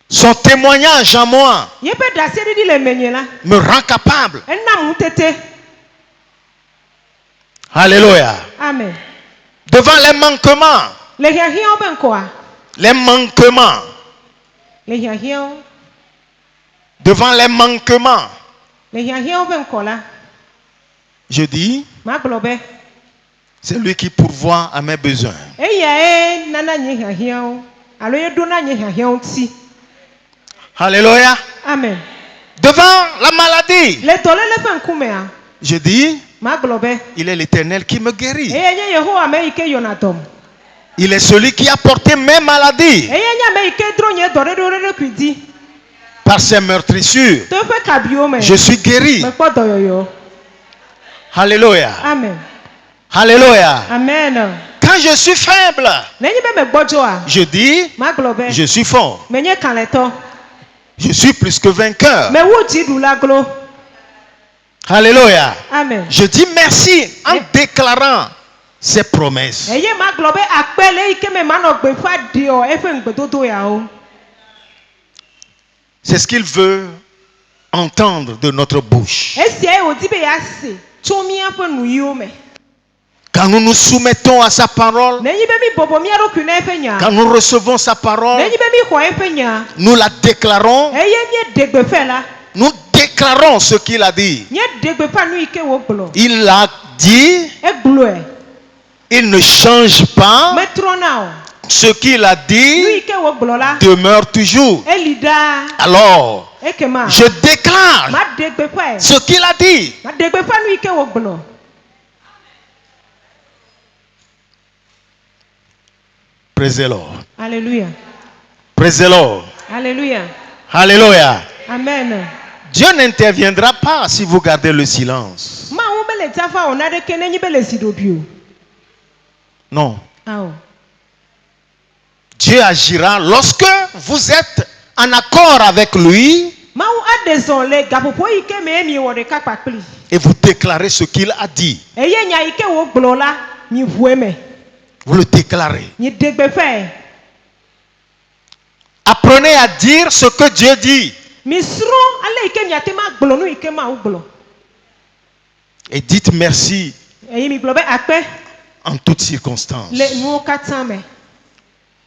Son témoignage en moi me rend capable. Alléluia. Amen. Devant les manquements. Les manquements. Devant les manquements. Je dis, c'est lui qui pourvoit à mes besoins. Alléluia. Amen. Devant la maladie. Je dis, il est l'Éternel qui me guérit. Il est celui qui a porté mes maladies. Par ses meurtrissures, je suis guéri. Alléluia. Amen. Alléluia. Amen. Quand je suis faible, je dis, je suis fort. Je suis plus que vainqueur. Alléluia. Amen. Je dis merci en déclarant ses promesses. C'est ce qu'il veut entendre de notre bouche. Quand nous nous soumettons à sa parole, quand nous recevons sa parole, nous la déclarons. Nous déclarons ce qu'il a dit. Il l'a dit. Il ne change pas. Ce qu'il a dit demeure toujours. Alors, je déclare ce qu'il a dit. Praise the Lord. Alléluia. Praise the Lord. Alléluia. Alléluia. Amen. Dieu n'interviendra pas si vous gardez le silence. Non. Dieu agira lorsque vous êtes en accord avec lui et vous déclarez ce qu'il a dit. Vous le déclarez. Apprenez à dire ce que Dieu dit. Et dites merci en toutes circonstances.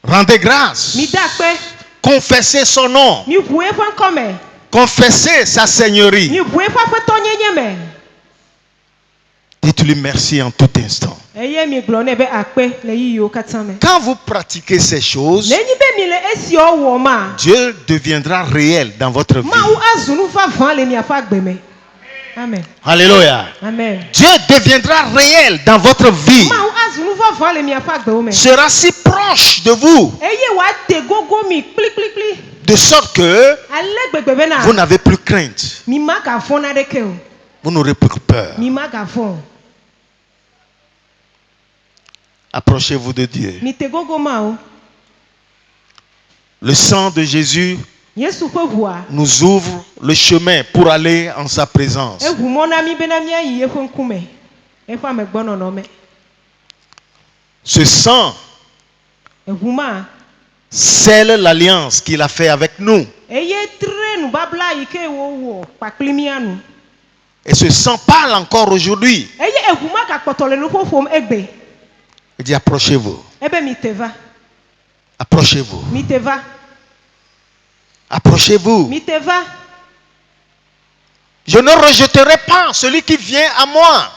Rendez grâce. Confessez son nom. Confessez sa seigneurie. Dites-lui merci en tout instant. Quand vous pratiquez ces choses, Dieu deviendra réel dans votre vie. Amen. Alléluia. Amen. Dieu deviendra réel dans votre vie. Sera si proche de vous. De sorte que vous n'avez plus crainte. Vous n'aurez plus peur. Approchez-vous de Dieu. Le sang de Jésus nous ouvre le chemin pour aller en sa présence. Ce sang scelle l'alliance qu'il a fait avec nous. Et ce sang parle encore aujourd'hui. Il dit approchez-vous. Approchez-vous. Approchez-vous. Je ne rejetterai pas celui qui vient à moi.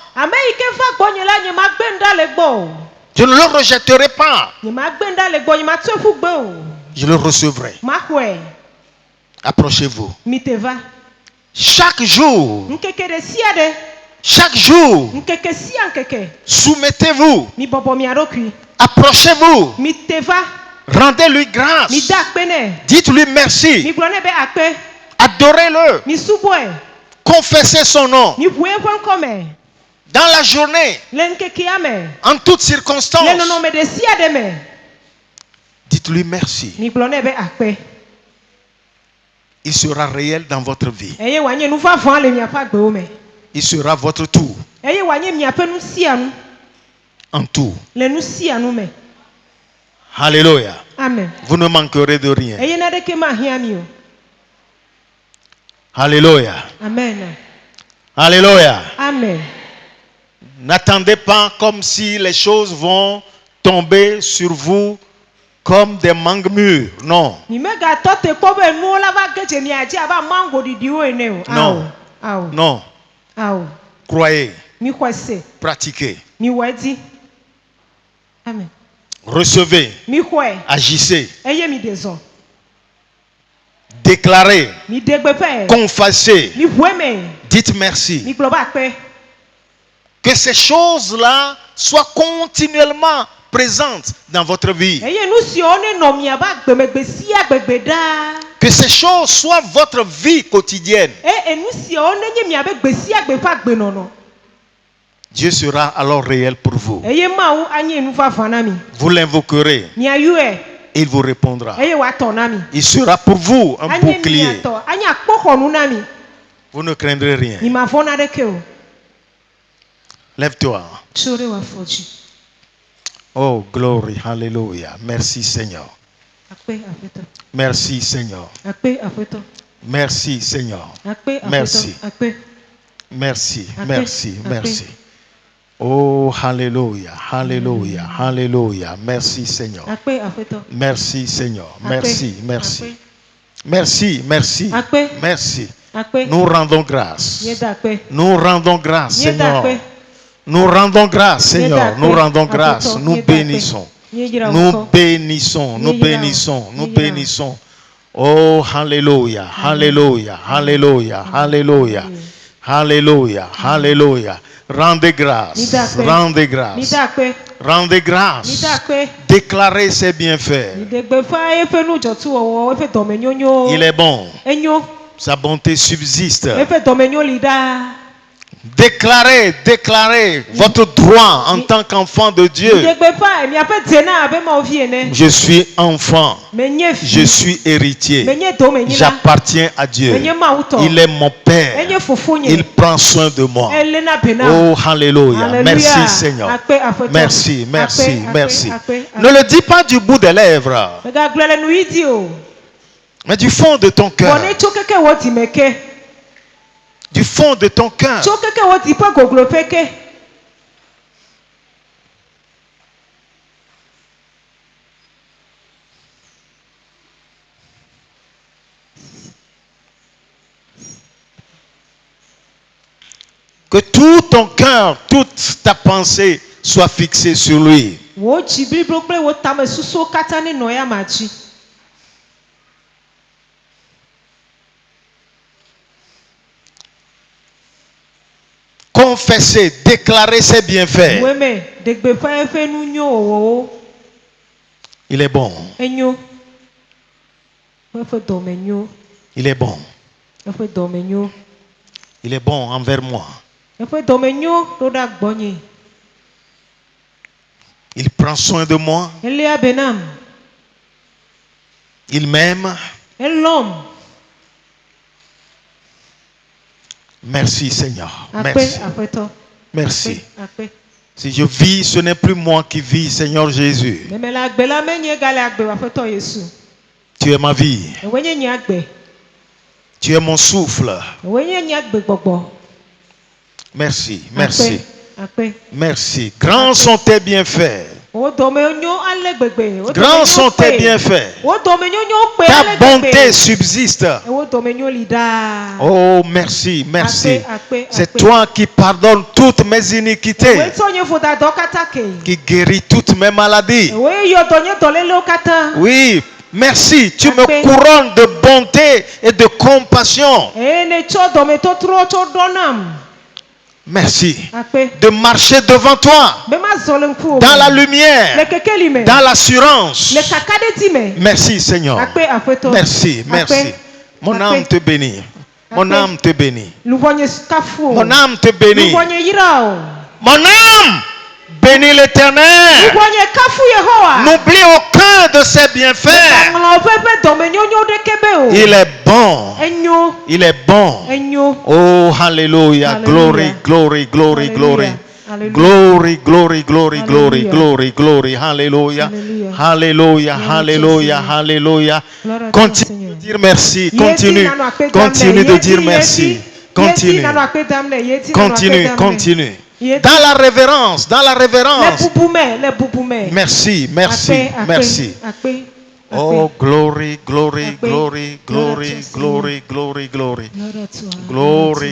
Je ne le rejetterai pas. Je le recevrai. Approchez-vous. Chaque jour. Chaque jour. Soumettez-vous. Approchez-vous. Rendez-lui grâce. Dites-lui merci. Adorez-le. Confessez son nom. Dans la journée, le nkekea me, en toutes circonstances, le nɔnɔme ɖe sia ɖe me, dites-lui merci. migblɔ nɛ be akpe. Il sera réel dans votre vie. Eye wòanye nu vavã le miaƒe agbewo me. Il sera votre tour Eye wòanye miaƒe nu sia nu en tout. le nu sia nu me. Alléluia. Amen. Vous ne manquerez de rien. Eye naɖeke mahiã mi o. Alléluia. Amen. Alléluia. Amen. N'attendez pas comme si les choses vont tomber sur vous comme des mangues mûres. Non. Mimegatɔ te kpɔ be nuwo la va ge dze mia dzi abe mango ɖiɖiwo ene o. Non. Awo. Non. Awo. Croyez, Mixɔe se. pratiquez, Miwɔe dzi. Amen. recevez, Mixɔe. agissez, Eye mi ɖe zɔ. déclarez, Mi ɖe gbeƒe. confessez, Mi ʋue me. dites merci. Mi gblɔ be akpe. Que ces choses-là soient continuellement présentes dans votre vie. Eye nu siwo ne nɔ miabe agbemegbe sia gbegbe ɖaa. Que ces choses soient votre vie quotidienne. Nu siwo ne nye miabe gbe sia gbe ƒe agbenɔnɔ. Dieu sera alors réel pour vous. Eye Mawu anye nu vavã na mi. Vous l'invoquerez Miayɔe. et il vous répondra. Eye wòatɔ na mi. Il sera pour vous un Anye bouclier. miatɔ. Anye akpɔxɔnu na mi. Vous ne craindrez rien. Mi mavɔ̃ naɖeke o. Lève-toi. Tso ɖe wòafɔ dzi. Oh, glory. Hallelujah. Merci Seigneur. Akpe aƒetɔ. Merci Seigneur. Akpe aƒetɔ. Merci Seigneur. Akpe aƒetɔ. Merci. Akpe. Merci. Akpe. Merci. Akpe. Merci. Oh, Hallelujah. Hallelujah. Hallelujah. Merci Seigneur. Akpe aƒetɔ. Merci Seigneur. Akpe. Merci. Merci. Akpe. Merci. Merci. Akpe. Merci. Akpe. Nous rendons grâce. Nye da akpe. Nous rendons grâce, Nye da Seigneur. akpe. Nous rendons grâce, Seigneur. Nye da Nous akpe. rendons grâce. Aƒetɔ. Nous Nye da akpe. bénissons. Nye dzra Nous wòkɔ. bénissons. Nous Nye dzra wò. bénissons. Nous Nye dzra wò. bénissons. Oh, Alléluia. Alléluia. Alléluia. Alléluia. Alléluia. Alléluia. Rendez grâce. Nye da akpe. Rendez Mi grâce. da akpe. Rendez Mi grâce. da akpe. Déclarez ses bienfaits. Mi ɖe gbeƒã eƒe nudzɔtsuwɔwɔ, eƒe dɔmenyonyo. Il est bon. Enyo. Sa bonté subsiste. Eƒe dɔmenyo li ɖaa. Déclarez, déclarez votre droit en tant qu'enfant de Mi Dieu. ɖe gbeƒã miaƒe dzena abe mawuvi ene. Je suis enfant. Menye Je fi. suis héritier. Menye domenyila. J'appartiens à Dieu. Menye mawutɔ. Il est mon Père. Enye fofonye. Il prend soin de moi. Elena bena. Oh, Alléluia. Alléluia. Merci Seigneur. Akpe aƒetɔ. Merci, merci, Akpe, merci. akpe, akpe. Ne le dis pas du bout des lèvres, Megagblɔ le nu yi di o. mais du fond de ton cœur. Bɔ ne tso keke wò dime ke. Du fond de ton cœur. Tso keke wò di ƒe gogloƒe ke. Que tout ton cœur, toute ta pensée soit fixée sur lui. Wò dzi bliblo kple wò tame susuwo katã ne nɔ ya ma dzi. Confessez, déclarez ses bienfaits. Wòe me ɖe gbeƒã eƒe nu nyo wɔwɔwo. Il est bon. Enyo. Eƒe dɔme nyo. Il est bon. Eƒe dɔme nyo. Il est bon envers moi. Eƒe dɔme nyo ɖo ɖa gbɔnye. Il prend soin de moi. Eléa be nam. Il m'aime. Elɔm. Merci Seigneur. Akpe Merci. aƒetɔ. Merci. Akpe. Si je vis, ce n'est plus moi qui vis, Seigneur Jésus. Meme le agbe la menye gale agbe o aƒetɔ Yesu. Tu es ma vie. Ewoe nye nye agbe. Tu es mon souffle. Ewoe nye nye agbe gbɔgbɔ. Merci. Merci. Akpe. Merci. Grands sont tes bienfaits. Wo dɔme nyo ale gbegbe. Wo dɔme Grands sont nyo tes kpe. bienfaits. Wo dɔme nyo kpe Ta ale bonté gbegbe. subsiste. Wo dɔme nyo li ɖaa. Oh, merci, merci. Akpe, C'est akpe. toi qui pardonnes toutes mes iniquités, Ewoe tsɔ nye vodadɔ katã ke. qui guéris toutes mes maladies. Ewoe yɔ dɔ nye dɔlélewo katã. Oui, merci. Tu me Akpe. couronnes de bonté et de compassion. Eye ne tsɔ dɔmetɔtrɔ tsɔ ɖɔ nam. Merci Akpe. de marcher devant toi Be ma zɔ le ŋkuwò dans me. la Le lumière, kekeli me. dans l'assurance. Le kakaɖedzi me. Merci Seigneur. Akpe aƒetɔ. Merci, merci. Akpe. Mon Akpe. âme te bénit. Mon Akpe. âme te bénit. Luʋɔ nye kafu o. Mon âme te bénit. Luʋɔ nye yra o. Mon âme, bénis l'Éternel. N'oublie aucun de ses bienfaits. Il est bon. Il est bon. Oh, hallelujah. Glory, glory, glory, glory. Glory, glory, glory, glory, glory, glory. Hallelujah. Hallelujah, hallelujah, hallelujah. Continue de dire merci. Continue. Continue de dire merci. Continue. Continue, continue. Dans la révérence, dans la révérence. Merci, merci, merci. Oh, glory, glory, glory, glory, glory, glory, glory. Glory.